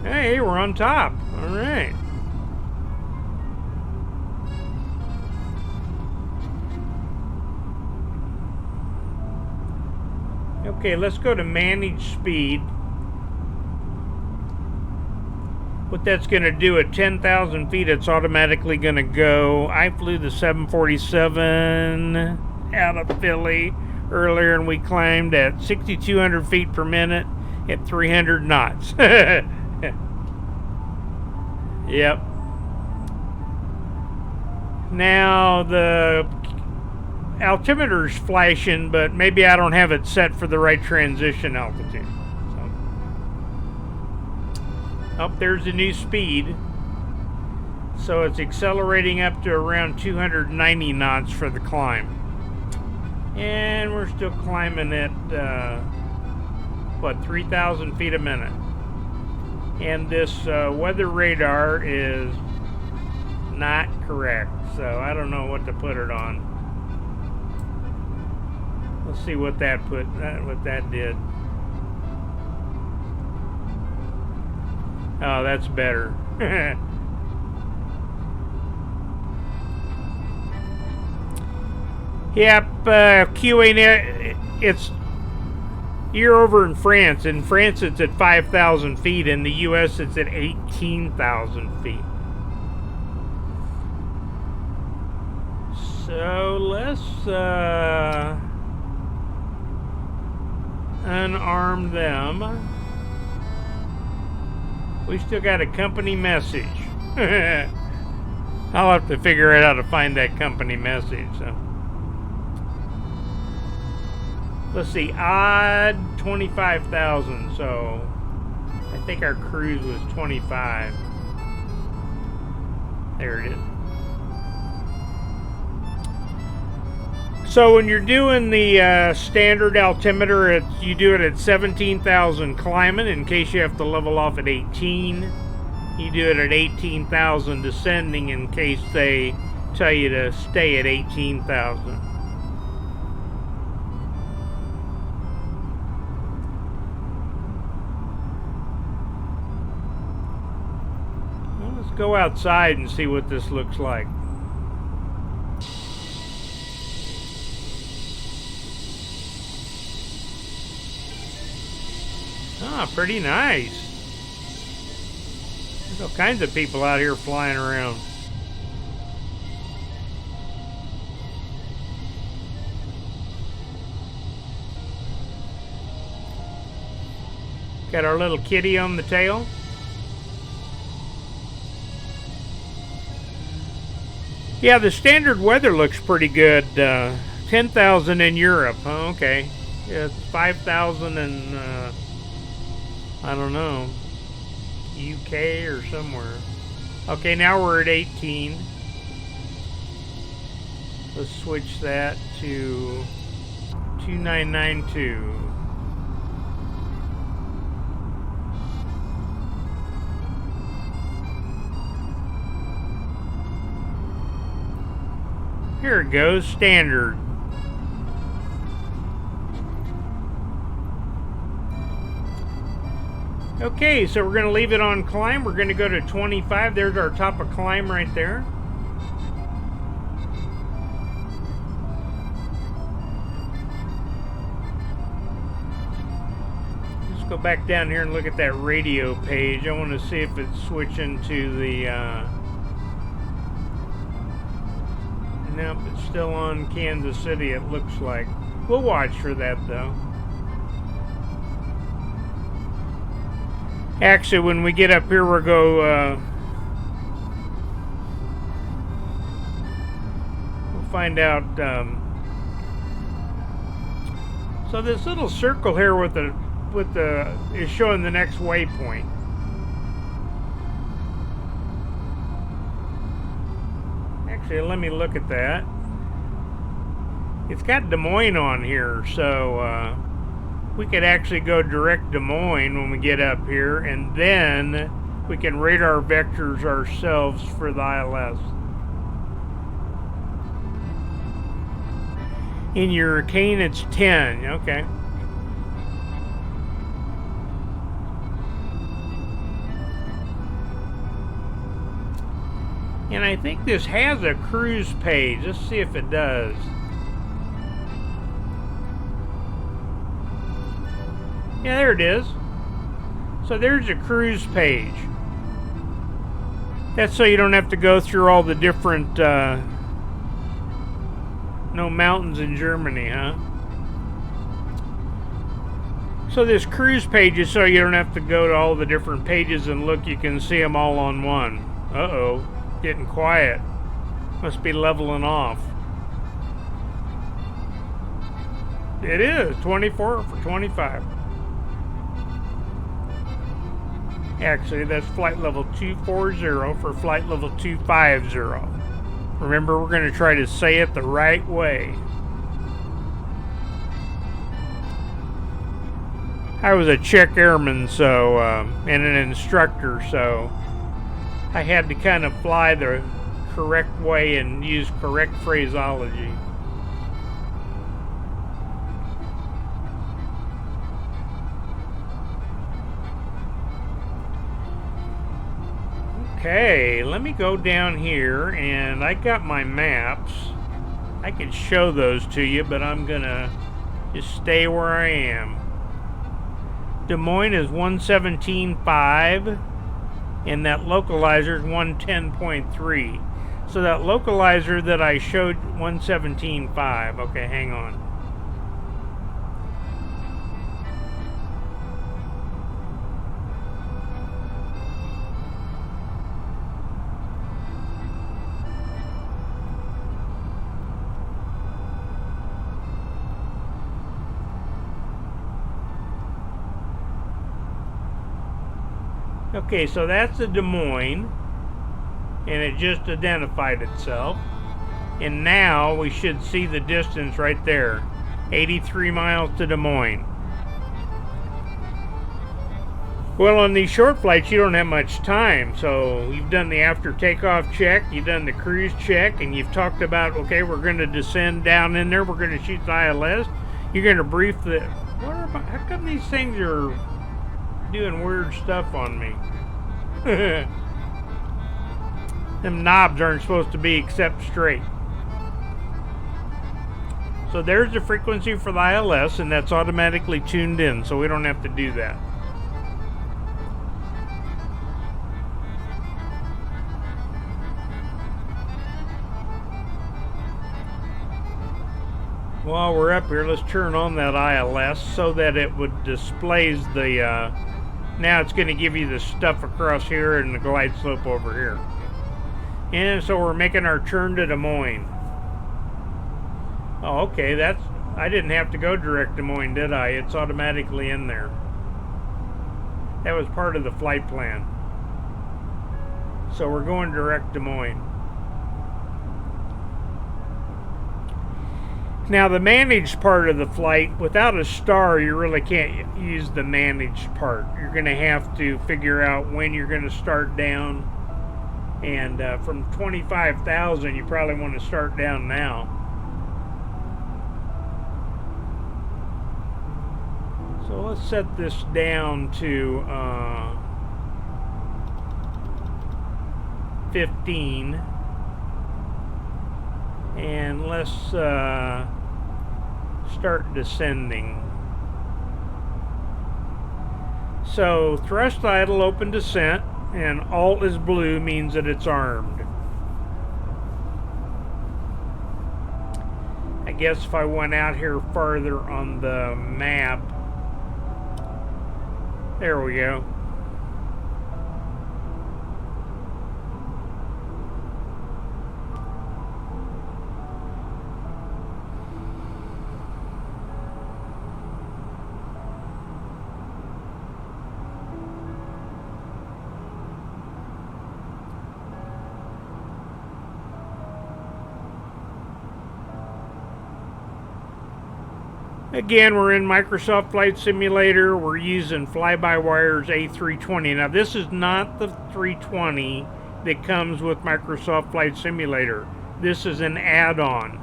Hey, we're on top. All right. Okay, let's go to manage speed. What that's going to do at 10,000 feet, it's automatically going to go. I flew the 747 out of Philly earlier, and we climbed at 6,200 feet per minute at 300 knots. Yep. Now the altimeter's flashing, but maybe I don't have it set for the right transition altitude. So, oh, there's the new speed. So it's accelerating up to around 290 knots for the climb. And we're still climbing at, 3,000 feet a minute. And this weather radar is not correct. So I don't know what to put it on. Let's see what that did. Oh, that's better. Yep, queuing it. You're over in France. In France, it's at 5,000 feet. In the U.S., it's at 18,000 feet. So let's unarm them. We still got a company message. I'll have to figure out how to find that company message. So. Let's see, odd 25,000, so I think our cruise was 25. There it is. So when you're doing the standard altimeter, you do it at 17,000 climbing in case you have to level off at 18. You do it at 18,000 descending in case they tell you to stay at 18,000. Go outside and see what this looks like. Ah, pretty nice. There's all kinds of people out here flying around. Got our little kitty on the tail. Yeah, the standard weather looks pretty good. 10,000 in Europe. Oh, okay. Yeah, it's 5,000 in, I don't know, UK or somewhere. Okay, now we're at 18. Let's switch that to 2992. Here it goes, standard. Okay, so we're going to leave it on climb. We're going to go to 25. There's our top of climb right there. Let's go back down here and look at that radio page. I want to see if it's switching to the... Nope, it's still on Kansas City, it looks like. We'll watch for that, though. Actually, when we get up here, we'll go... we'll find out... so this little circle here with the is showing the next waypoint. Actually, let me look at that. It's got Des Moines on here, so we could actually go direct Des Moines when we get up here, and then we can radar vectors ourselves for the ILS. In your cane, it's 10. Okay. And I think this has a cruise page. Let's see if it does. Yeah, there it is. So there's a cruise page. That's so you don't have to go through all the different mountains in Germany, huh? So this cruise page is so you don't have to go to all the different pages and look. You can see them all on one. Uh-oh. Getting quiet. Must be leveling off. It is 24 for 25. Actually, that's flight level 240 for flight level 250. Remember, we're going to try to say it the right way. I was a Czech airman, so and an instructor, so I had to kind of fly the correct way and use correct phraseology. Okay, let me go down here, and I got my maps. I could show those to you, but I'm gonna just stay where I am. Des Moines is 117.5, and that localizer is 110.3. So that localizer that I showed, 117.5. Okay, hang on. Okay, so that's the Des Moines, and it just identified itself. And now we should see the distance right there, 83 miles to Des Moines. Well, on these short flights, you don't have much time, so you've done the after takeoff check, you've done the cruise check, and you've talked about, okay, we're going to descend down in there, we're going to shoot the ILS, you're going to brief the... How come these things are doing weird stuff on me? Them knobs aren't supposed to be except straight. So there's the frequency for the ILS, and that's automatically tuned in, so we don't have to do that. While we're up here, let's turn on that ILS so that it would displays the now it's going to give you the stuff across here and the glide slope over here. And so we're making our turn to Des Moines. Oh, okay, I didn't have to go direct Des Moines, did I? It's automatically in there. That was part of the flight plan. So we're going direct Des Moines. Now the managed part of the flight, without a star, you really can't use the managed part. You're going to have to figure out when you're going to start down. And from 25,000, you probably want to start down now. So let's set this down to 15. And let's start descending. So thrust idle, open descent, and alt is blue means that it's armed. I guess if I went out here farther on the map, there we go. Again, we're in Microsoft Flight Simulator. We're using fly-by-wire's A320. Now, this is not the 320 that comes with Microsoft Flight Simulator. This is an add-on.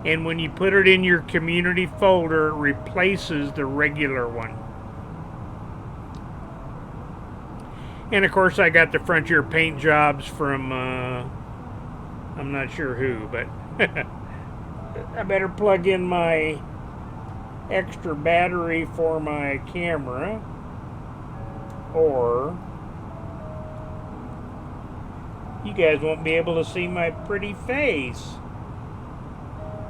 And when you put it in your community folder, it replaces the regular one. And, of course, I got the Frontier paint jobs from, I'm not sure who, but I better plug in my extra battery for my camera, or you guys won't be able to see my pretty face.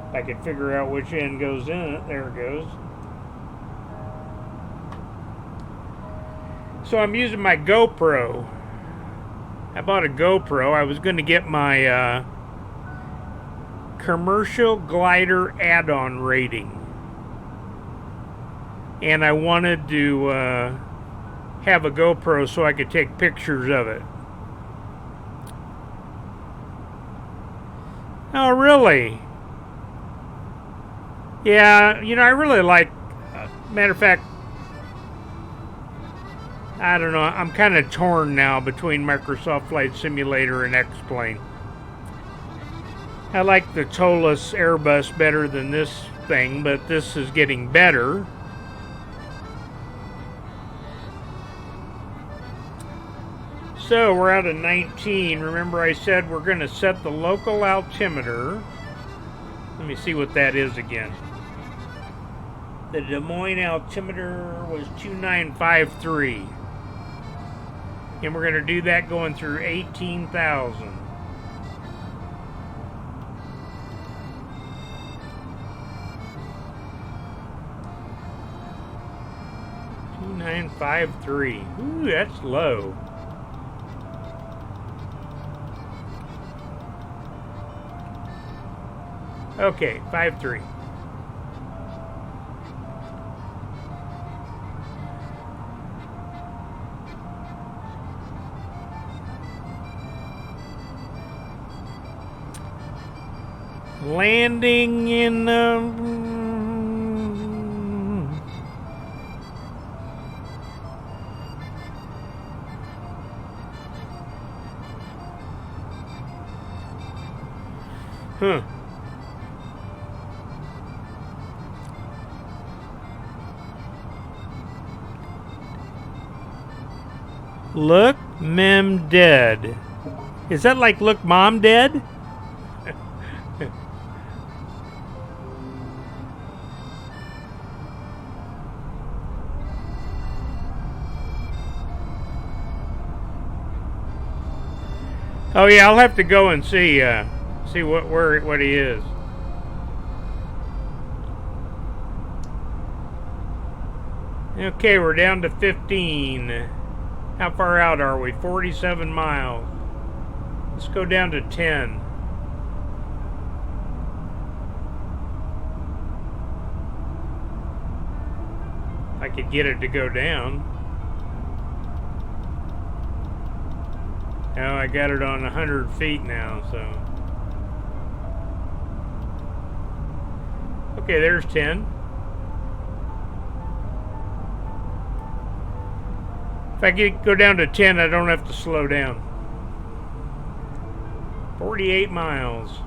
If I could figure out which end goes in it. There it goes. So I'm using my GoPro. I bought a GoPro. I was going to get my commercial glider add-on rating. And I wanted to have a GoPro so I could take pictures of it. Oh, really? Yeah, you know, I really like, matter of fact, I don't know, I'm kind of torn now between Microsoft Flight Simulator and X-Plane. I like the Tolus Airbus better than this thing, but this is getting better. So we're out of 19. Remember I said we're going to set the local altimeter. Let me see what that is again. The Des Moines altimeter was 2953. And we're going to do that going through 18,000. .953. Ooh, that's low. Okay, 5.3. Landing in huh. Look, Mem dead. Is that like look, Mom dead? Oh yeah, I'll have to go and see what he is. Okay, we're down to 15. How far out are we? 47 miles. Let's go down to 10. I could get it to go down. Now I got it on 100 feet now, so. Okay, there's 10. If I go down to 10, I don't have to slow down. 48 miles.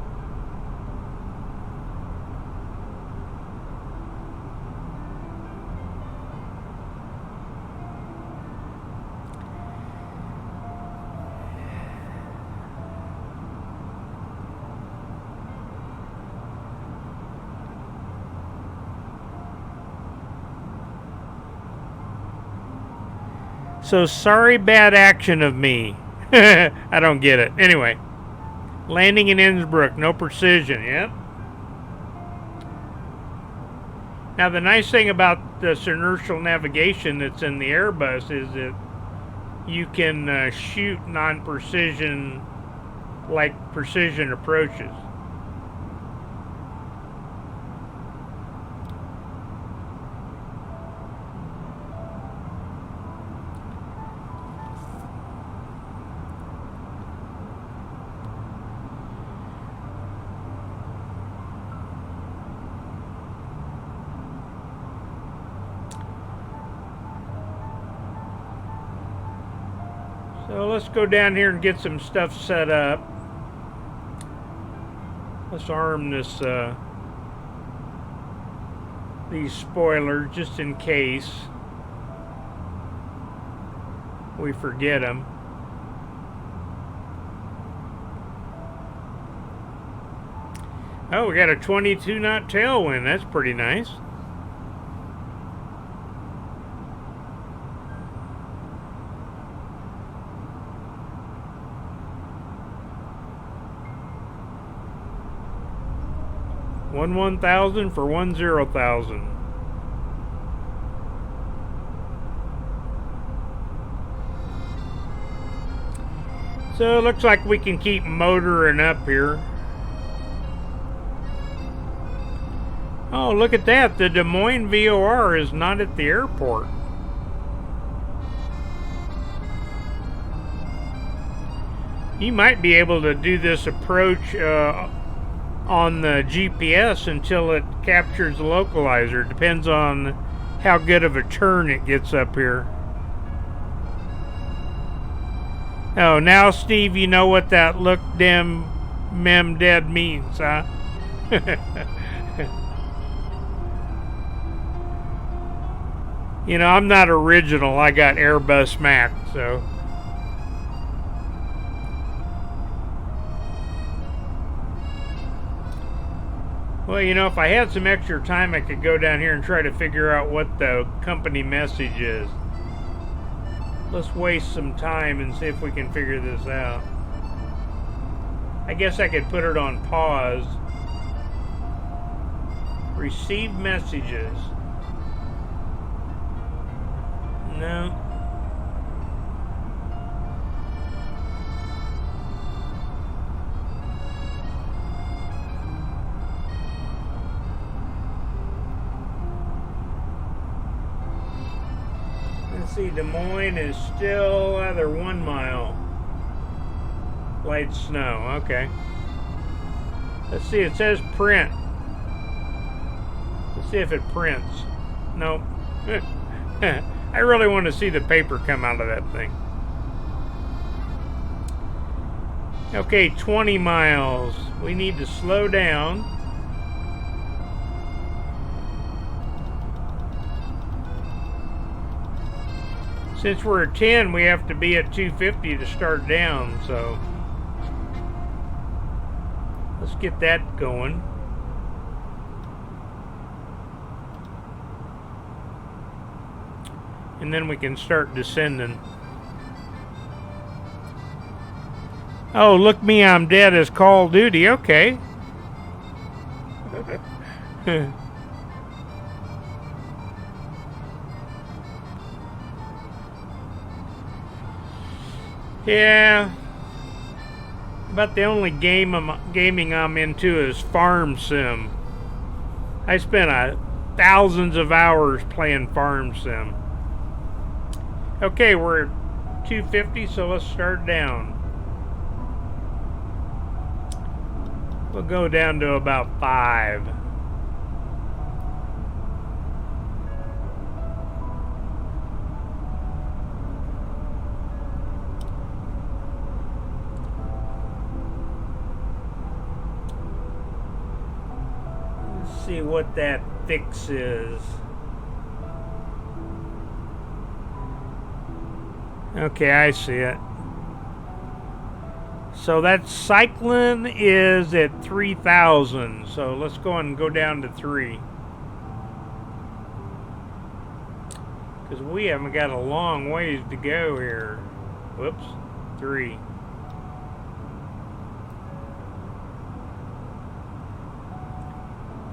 So sorry, bad action of me. I don't get it. Anyway, landing in Innsbruck, no precision. Yep. Now the nice thing about this inertial navigation that's in the Airbus is that you can shoot non-precision like precision approaches. So let's go down here and get some stuff set up. Let's arm this these spoilers just in case we forget them. Oh, we got a 22 knot tailwind. That's pretty nice. One 1,000 for 1 0,000. So it looks like we can keep motoring up here. Oh, look at that. The Des Moines VOR is not at the airport. You might be able to do this approach on the GPS until it captures the localizer. Depends on how good of a turn it gets up here. Oh, now Steve, you know what that look dem mem dead means, huh? You know, I'm not original. I got Airbus Mac, so. Well, you know, if I had some extra time, I could go down here and try to figure out what the company message is. Let's waste some time and see if we can figure this out. I guess I could put it on pause. Receive messages. No. Let's see, Des Moines is still either 1 mile. Light snow, okay. Let's see, it says print. Let's see if it prints. Nope. I really want to see the paper come out of that thing. Okay, 20 miles. We need to slow down. Since we're at 10, we have to be at 250 to start down, so let's get that going. And then we can start descending. Oh, look me, I'm dead as Call of Duty. Okay. Yeah. About the only gaming I'm into is Farm Sim. I spent thousands of hours playing Farm Sim. Okay, we're at 250, so let's start down. We'll go down to about 5. Let's see what that fix is. Okay, I see it. So that cycling is at 3,000. So let's go and go down to 3. Because we haven't got a long ways to go here. Whoops, 3.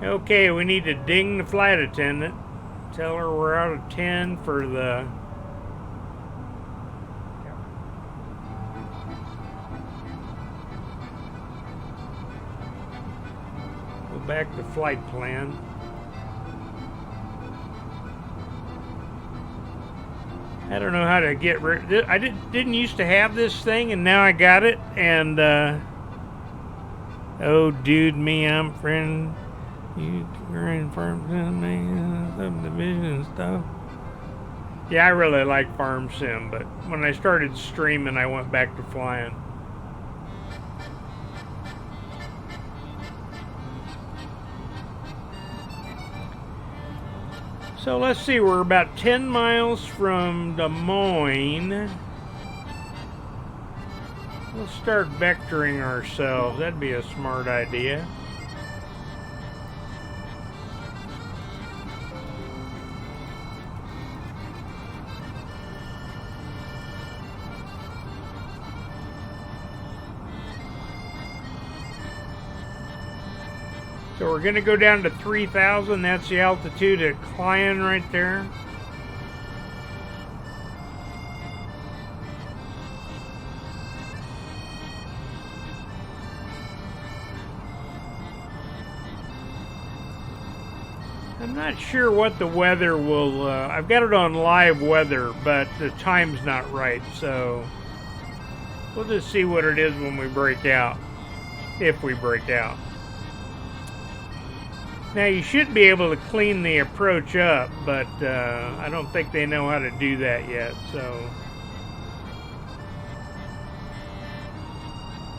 Okay, we need to ding the flight attendant. Tell her we're out of 10 for the... Back to flight plan. I don't know how to get rid. I didn't used to have this thing, and now I got it. And oh, dude, me, I'm friend. You in farm subdivision stuff. Yeah, I really like Farm Sim, but when I started streaming, I went back to flying. So let's see, we're about 10 miles from Des Moines. We'll start vectoring ourselves. That'd be a smart idea. So we're going to go down to 3,000. That's the altitude at Klein right there. I'm not sure what the weather will... I've got it on live weather, but the time's not right. So we'll just see what it is when we break out. If we break out. Now you should be able to clean the approach up, but I don't think they know how to do that yet, so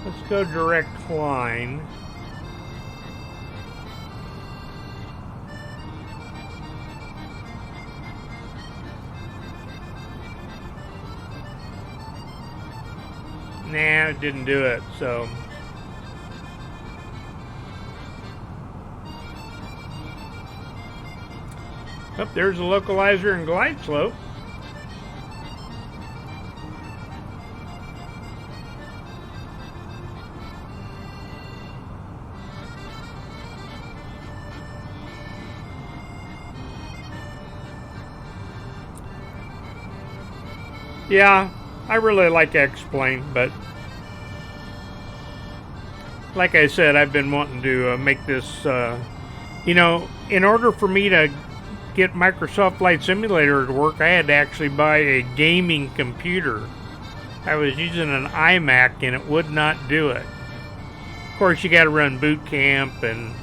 let's go direct Klein. Nah, it didn't do it, so Oh, there's the localizer and glide slope. Yeah, I really like X-Plane, but like I said, I've been wanting to make this, you know, in order for me to get Microsoft Flight Simulator to work, I had to actually buy a gaming computer. I was using an iMac and it would not do it. Of course, you got to run boot camp and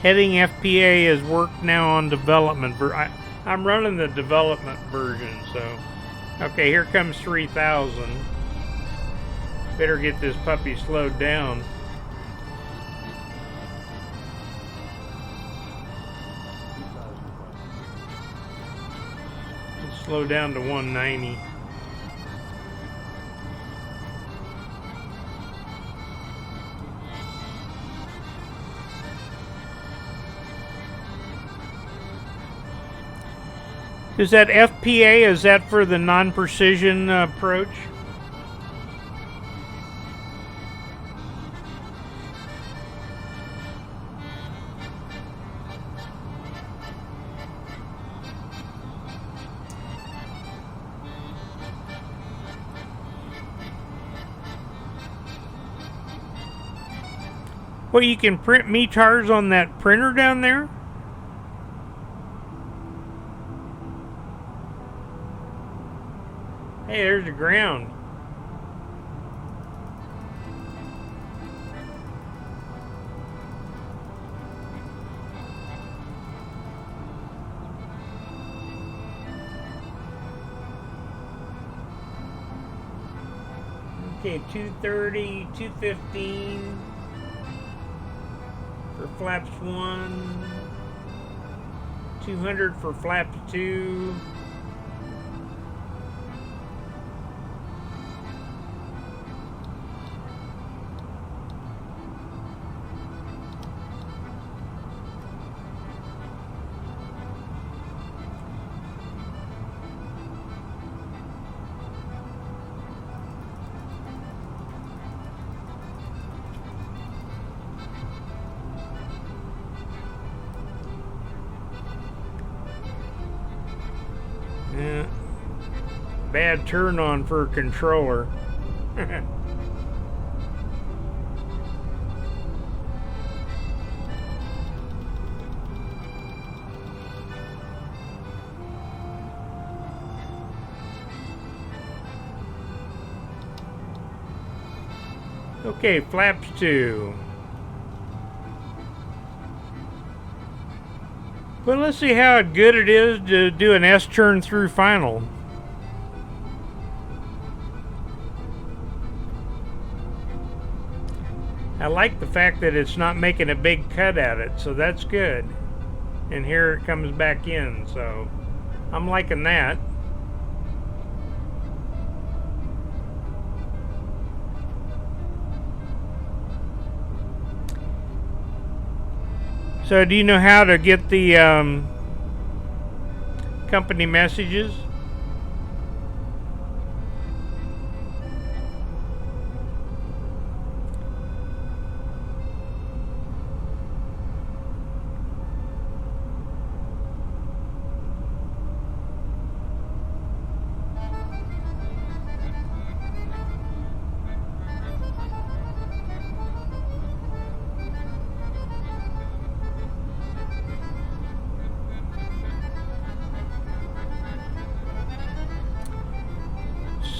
heading FPA is worked now on development. I'm running the development version, so. Okay, here comes 3000. Better get this puppy slowed down. Let's slow down to 190. Is that FPA? Is that for the non-precision approach? Well, you can print METARs on that printer down there? Hey, there's the ground. Okay, 230, 215 for flaps 1, 200 for flaps 2. Yeah. Bad turn on for a controller. Okay, flaps 2. But let's see how good it is to do an S-turn through final. I like the fact that it's not making a big cut at it, so that's good. And here it comes back in, so I'm liking that. So do you know how to get the company messages?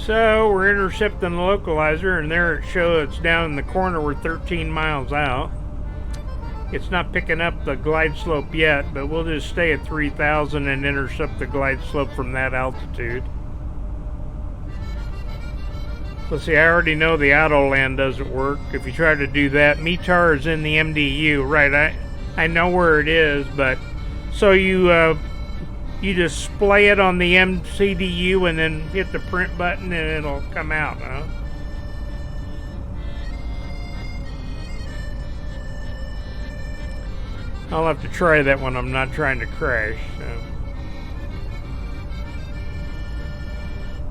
So we're intercepting the localizer, and there it shows it's down in the corner. We're 13 miles out. It's not picking up the glide slope yet, but we'll just stay at 3000 and intercept the glide slope from that altitude. Let's see, I already know the auto land doesn't work. If you try to do that, METAR is in the MDU, right? I know where it is, but so you display it on the MCDU and then hit the print button and it'll come out, huh? I'll have to try that when I'm not trying to crash.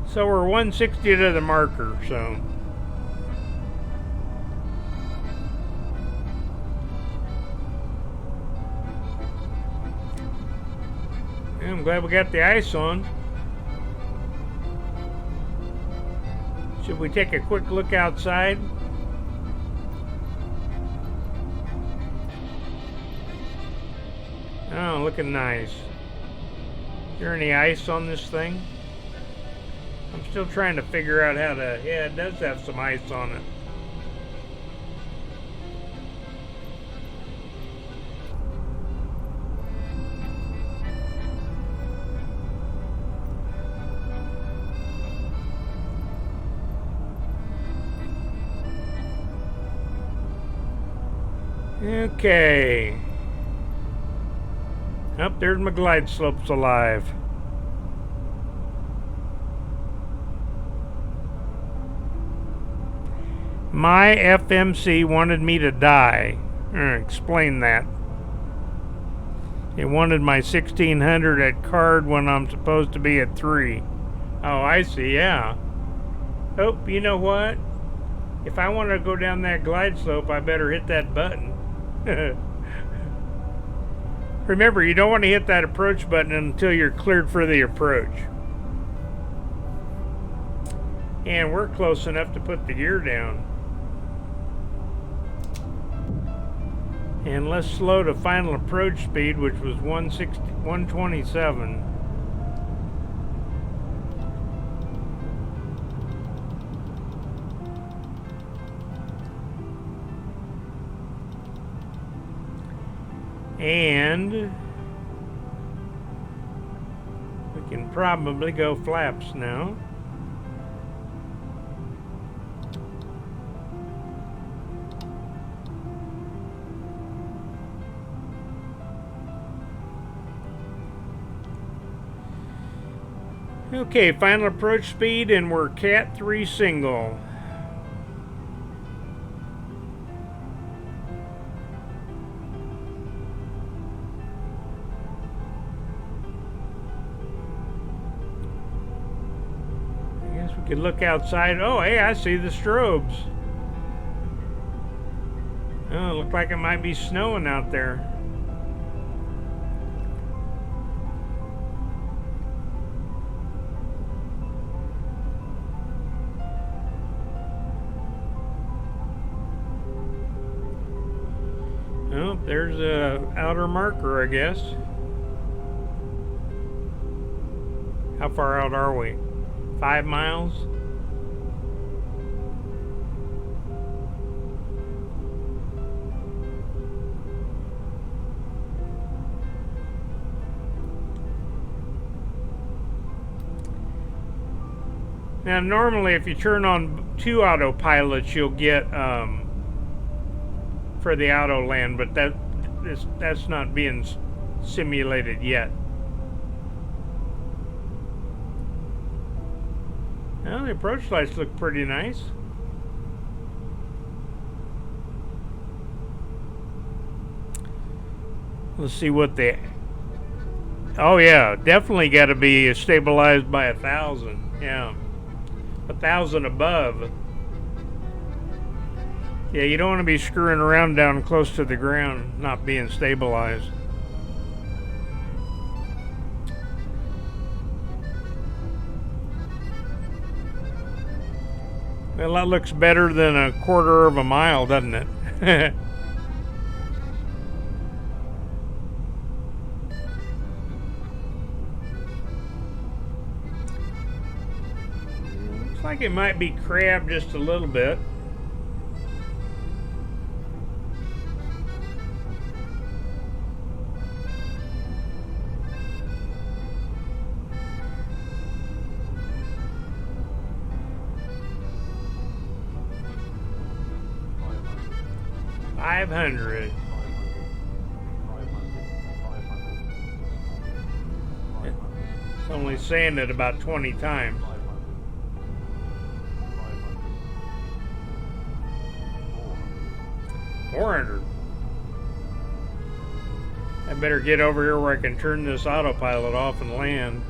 So we're 160 to the marker, so. Yeah, I'm glad we got the ice on. Should we take a quick look outside? Oh, looking nice. Is there any ice on this thing? I'm still trying to figure out how to... Yeah, it does have some ice on it. Okay. Up there's my glide slopes alive. My FMC wanted me to die. Explain that. It wanted my 1600 at card when I'm supposed to be at 3. Oh, I see, yeah. Oh, you know what? If I want to go down that glide slope, I better hit that button. Remember, you don't want to hit that approach button until you're cleared for the approach. And we're close enough to put the gear down. And let's slow to final approach speed, which was 127. And we can probably go flaps now. Okay, final approach speed, and we're Cat 3 single. We could look outside. Oh, hey, I see the strobes. Oh, it looks like it might be snowing out there. Oh, there's a outer marker, I guess. How far out are we? 5 miles? Now, normally if you turn on 2 autopilots, you'll get for the auto land, but that's not being simulated yet. Well, the approach lights look pretty nice. Let's see what they... Oh yeah, definitely got to be stabilized by 1,000. Yeah, 1,000 above. Yeah, you don't want to be screwing around down close to the ground, not being stabilized. Well, that looks better than 1/4 of a mile, doesn't it? Looks like it might be crabbed just a little bit. $500. It's only saying it about 20 times. $400. I better get over here where I can turn this autopilot off and land.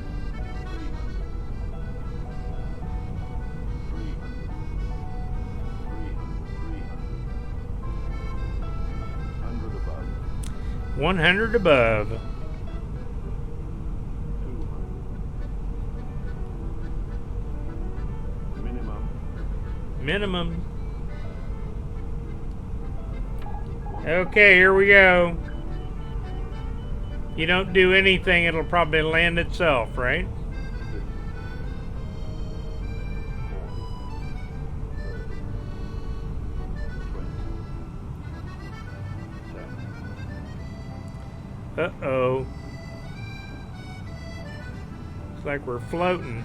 above. 100 above. 200. Minimum. Okay, here we go. You don't do anything, it'll probably land itself, right? Uh-oh. Looks like we're floating.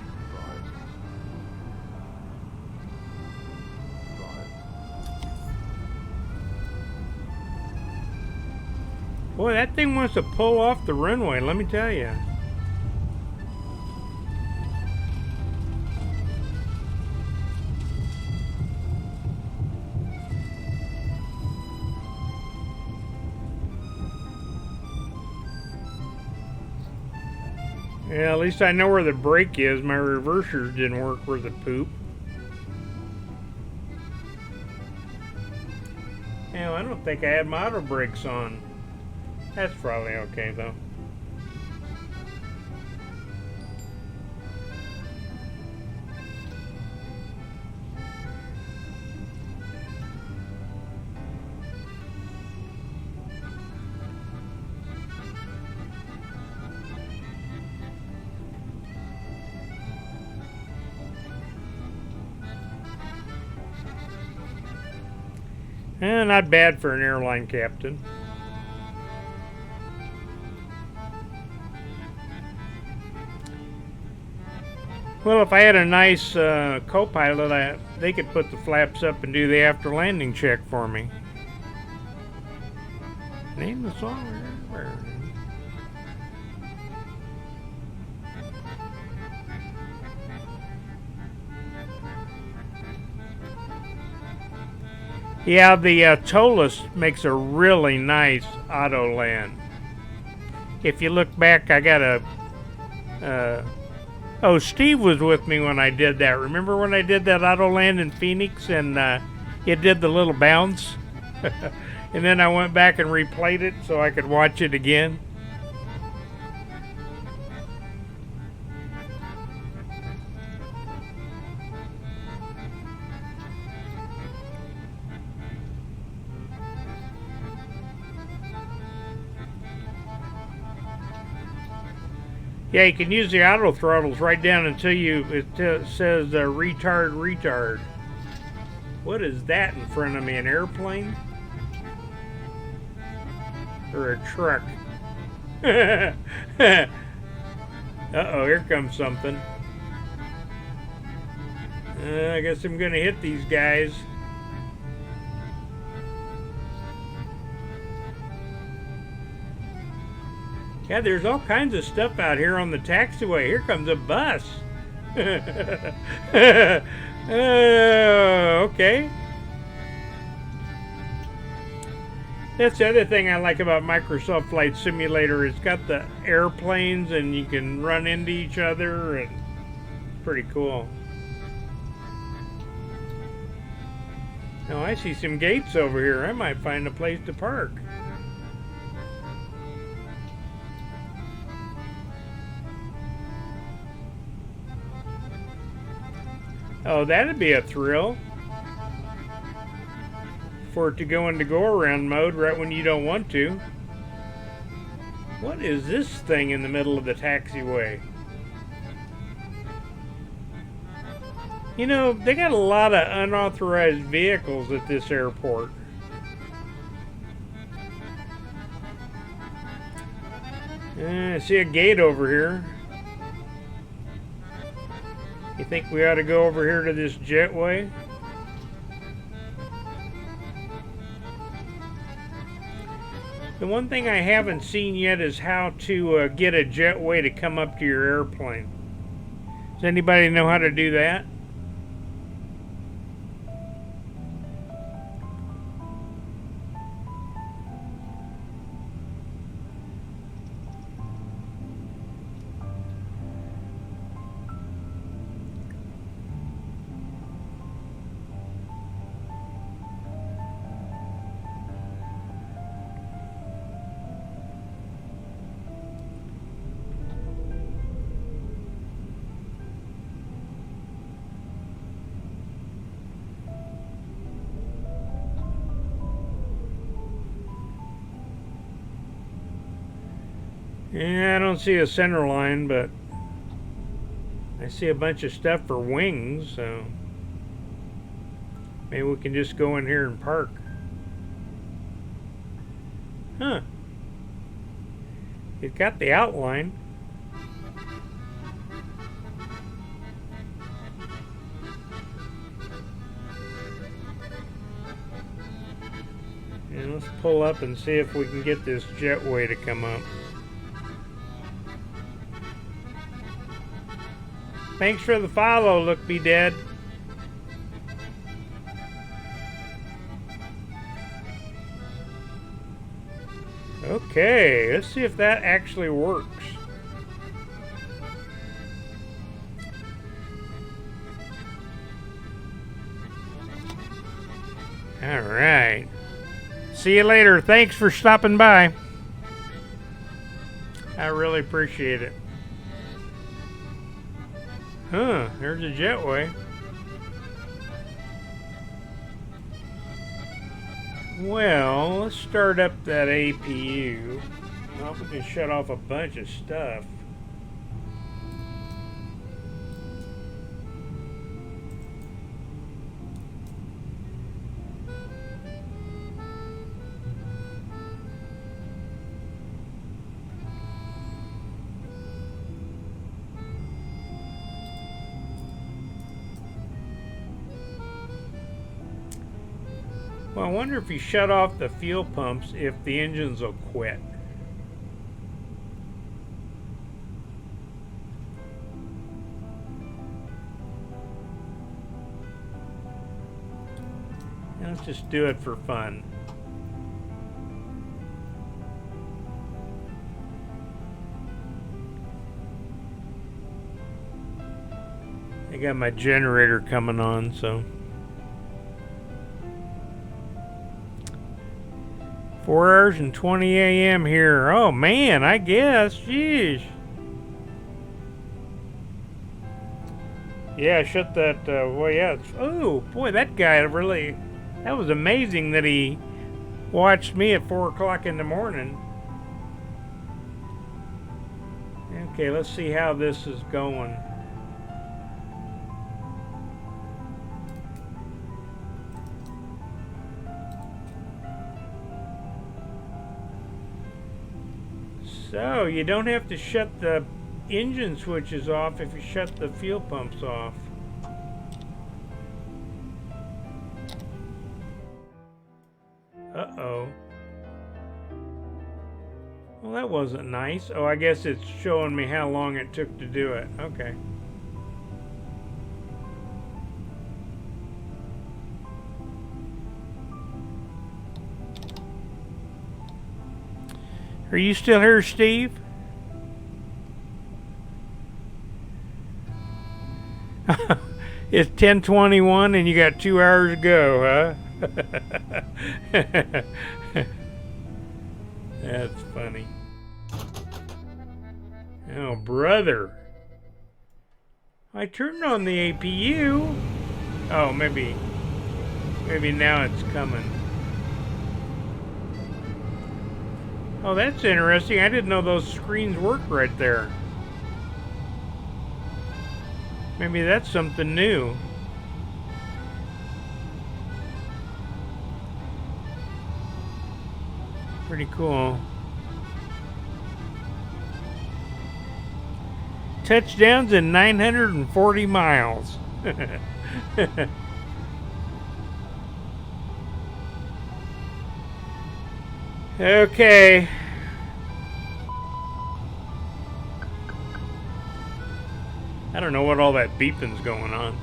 Boy, that thing wants to pull off the runway, let me tell you. Yeah, at least I know where the brake is. My reversers didn't work worth a poop. Yeah, I don't think I had my auto brakes on. That's probably okay though. Not bad for an airline captain. Well, if I had a nice co-pilot, they could put the flaps up and do the after landing check for me. Name the song. Yeah, the Tolus makes a really nice auto land. If you look back, I got a... oh, Steve was with me when I did that. Remember when I did that auto land in Phoenix and it did the little bounce? And then I went back and replayed it so I could watch it again. Yeah, you can use the auto throttles right down until it says retard. What is that in front of me? An airplane? Or a truck? Uh-oh, here comes something. I guess I'm gonna hit these guys. Yeah, there's all kinds of stuff out here on the taxiway. Here comes a bus. Okay. That's the other thing I like about Microsoft Flight Simulator. It's got the airplanes and you can run into each other, and it's pretty cool. Now I see some gates over here. I might find a place to park. Oh, that'd be a thrill. For it to go into go-around mode right when you don't want to. What is this thing in the middle of the taxiway? You know, they got a lot of unauthorized vehicles at this airport. I see a gate over here. You think we ought to go over here to this jetway? The one thing I haven't seen yet is how to get a jetway to come up to your airplane. Does anybody know how to do that? Yeah, I don't see a center line, but I see a bunch of stuff for wings, so maybe we can just go in here and park. Huh. It got the outline. And let's pull up and see if we can get this jetway to come up. Thanks for the follow, Look Be Dead. Okay, let's see if that actually works. All right. See you later. Thanks for stopping by. I really appreciate it. Huh, there's a jetway. Well, let's start up that APU. Well, we can shut off a bunch of stuff. Well, I wonder if you shut off the fuel pumps if the engines will quit. Let's just do it for fun. I got my generator coming on, so 4 hours and 20 a.m. here. Oh man, I guess. Jeez. Yeah, shut that. Well, yeah. Oh boy, that guy really. That was amazing that he watched me at 4 o'clock in the morning. Okay, let's see how this is going. So, you don't have to shut the engine switches off if you shut the fuel pumps off. Uh-oh. Well, that wasn't nice. Oh, I guess it's showing me how long it took to do it. Okay. Are you still here, Steve? It's 10:21 and you got 2 hours to go, huh? That's funny. Oh, brother. I turned on the APU. Oh, maybe now it's coming. Oh, that's interesting. I didn't know those screens worked right there. Maybe that's something new. Pretty cool. Touchdowns in 940 miles. Okay. I don't know what all that beeping's going on.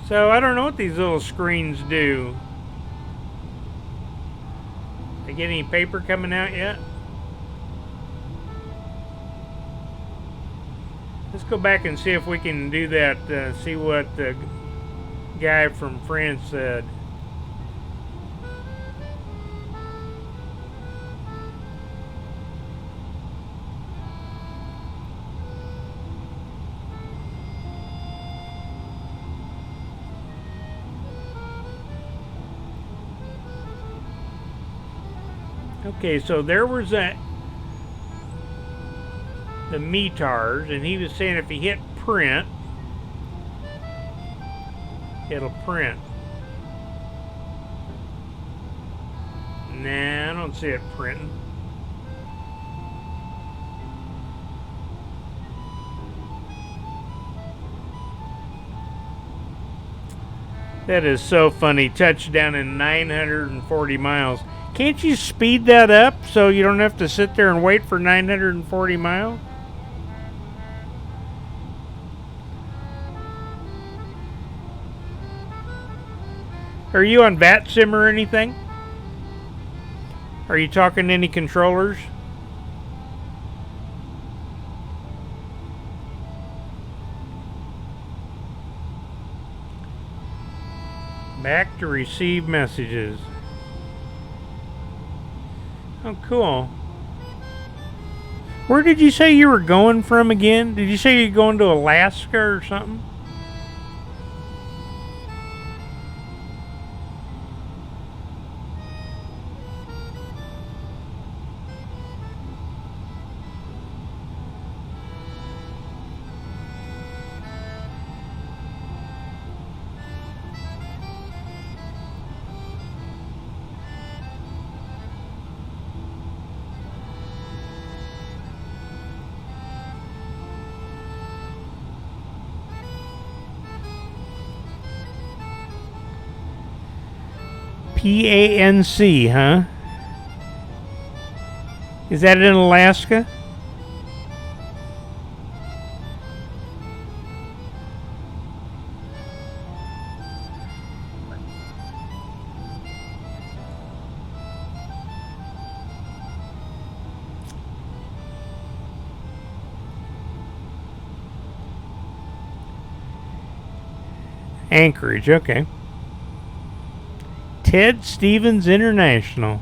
So I don't know what these little screens do. They get any paper coming out yet? Let's go back and see if we can do that, see what the guy from France said. Okay, so there was the METARs, and he was saying if he hit print, it'll print. Nah, I don't see it printing. That is so funny. Touchdown in 940 miles. Can't you speed that up so you don't have to sit there and wait for 940 miles? Are you on VATSIM or anything? Are you talking to any controllers? Back to receive messages. Oh, cool. Where did you say you were going from again? Did you say you're going to Alaska or something? PANC, huh? Is that in Alaska? Anchorage, okay. Ted Stevens International.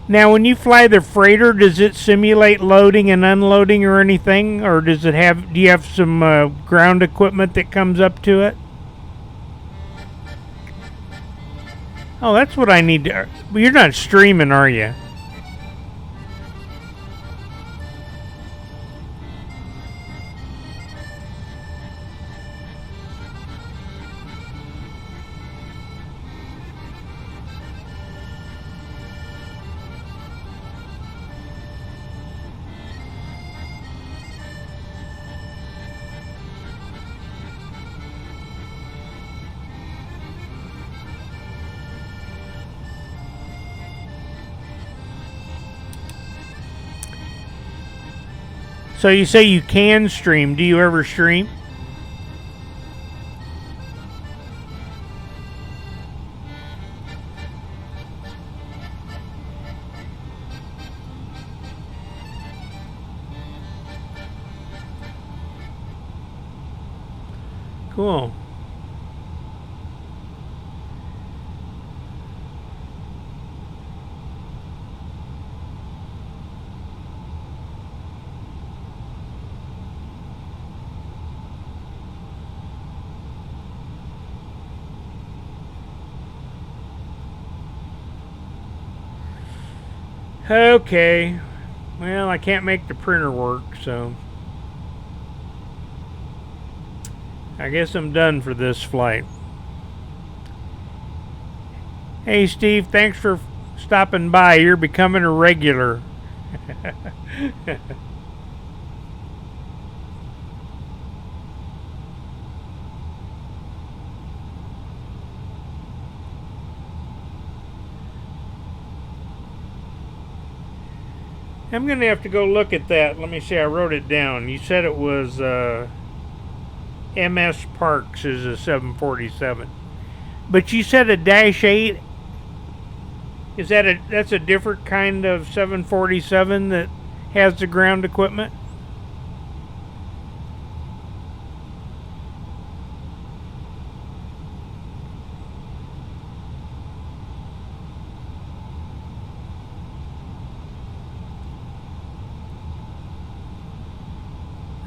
Now, when you fly the freighter, does it simulate loading and unloading or anything, or does it have? Do you have some ground equipment that comes up to it? Oh, that's what I need to. You're not streaming, are you? So you say you can stream. Do you ever stream? Cool. Okay. Well, I can't make the printer work, so I guess I'm done for this flight. Hey, Steve, thanks for stopping by. You're becoming a regular. I'm going to have to go look at that. Let me see. I wrote it down. You said it was MS Parks is a 747. But you said a Dash 8. Is that that's a different kind of 747 that has the ground equipment?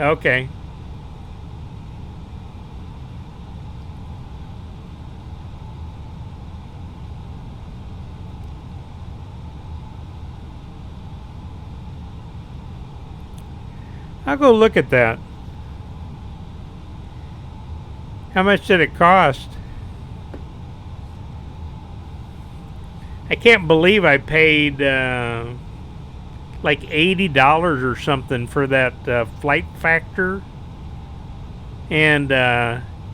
Okay. I'll go look at that. How much did it cost? I can't believe I paid like $80 or something for that flight factor. And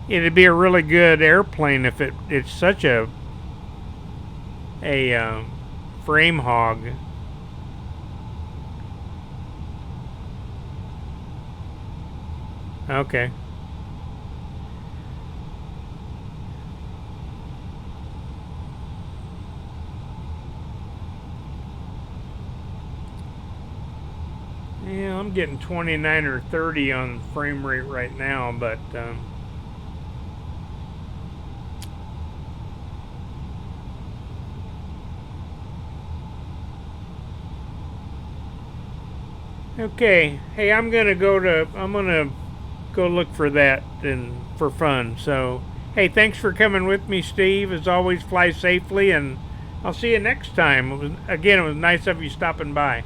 it'd be a really good airplane if it's such a frame hog. Okay. Yeah, I'm getting 29 or 30 on frame rate right now, but okay. Hey, I'm gonna go look for that and for fun. So, hey, thanks for coming with me, Steve. As always, fly safely, and I'll see you next time. It was nice of you stopping by.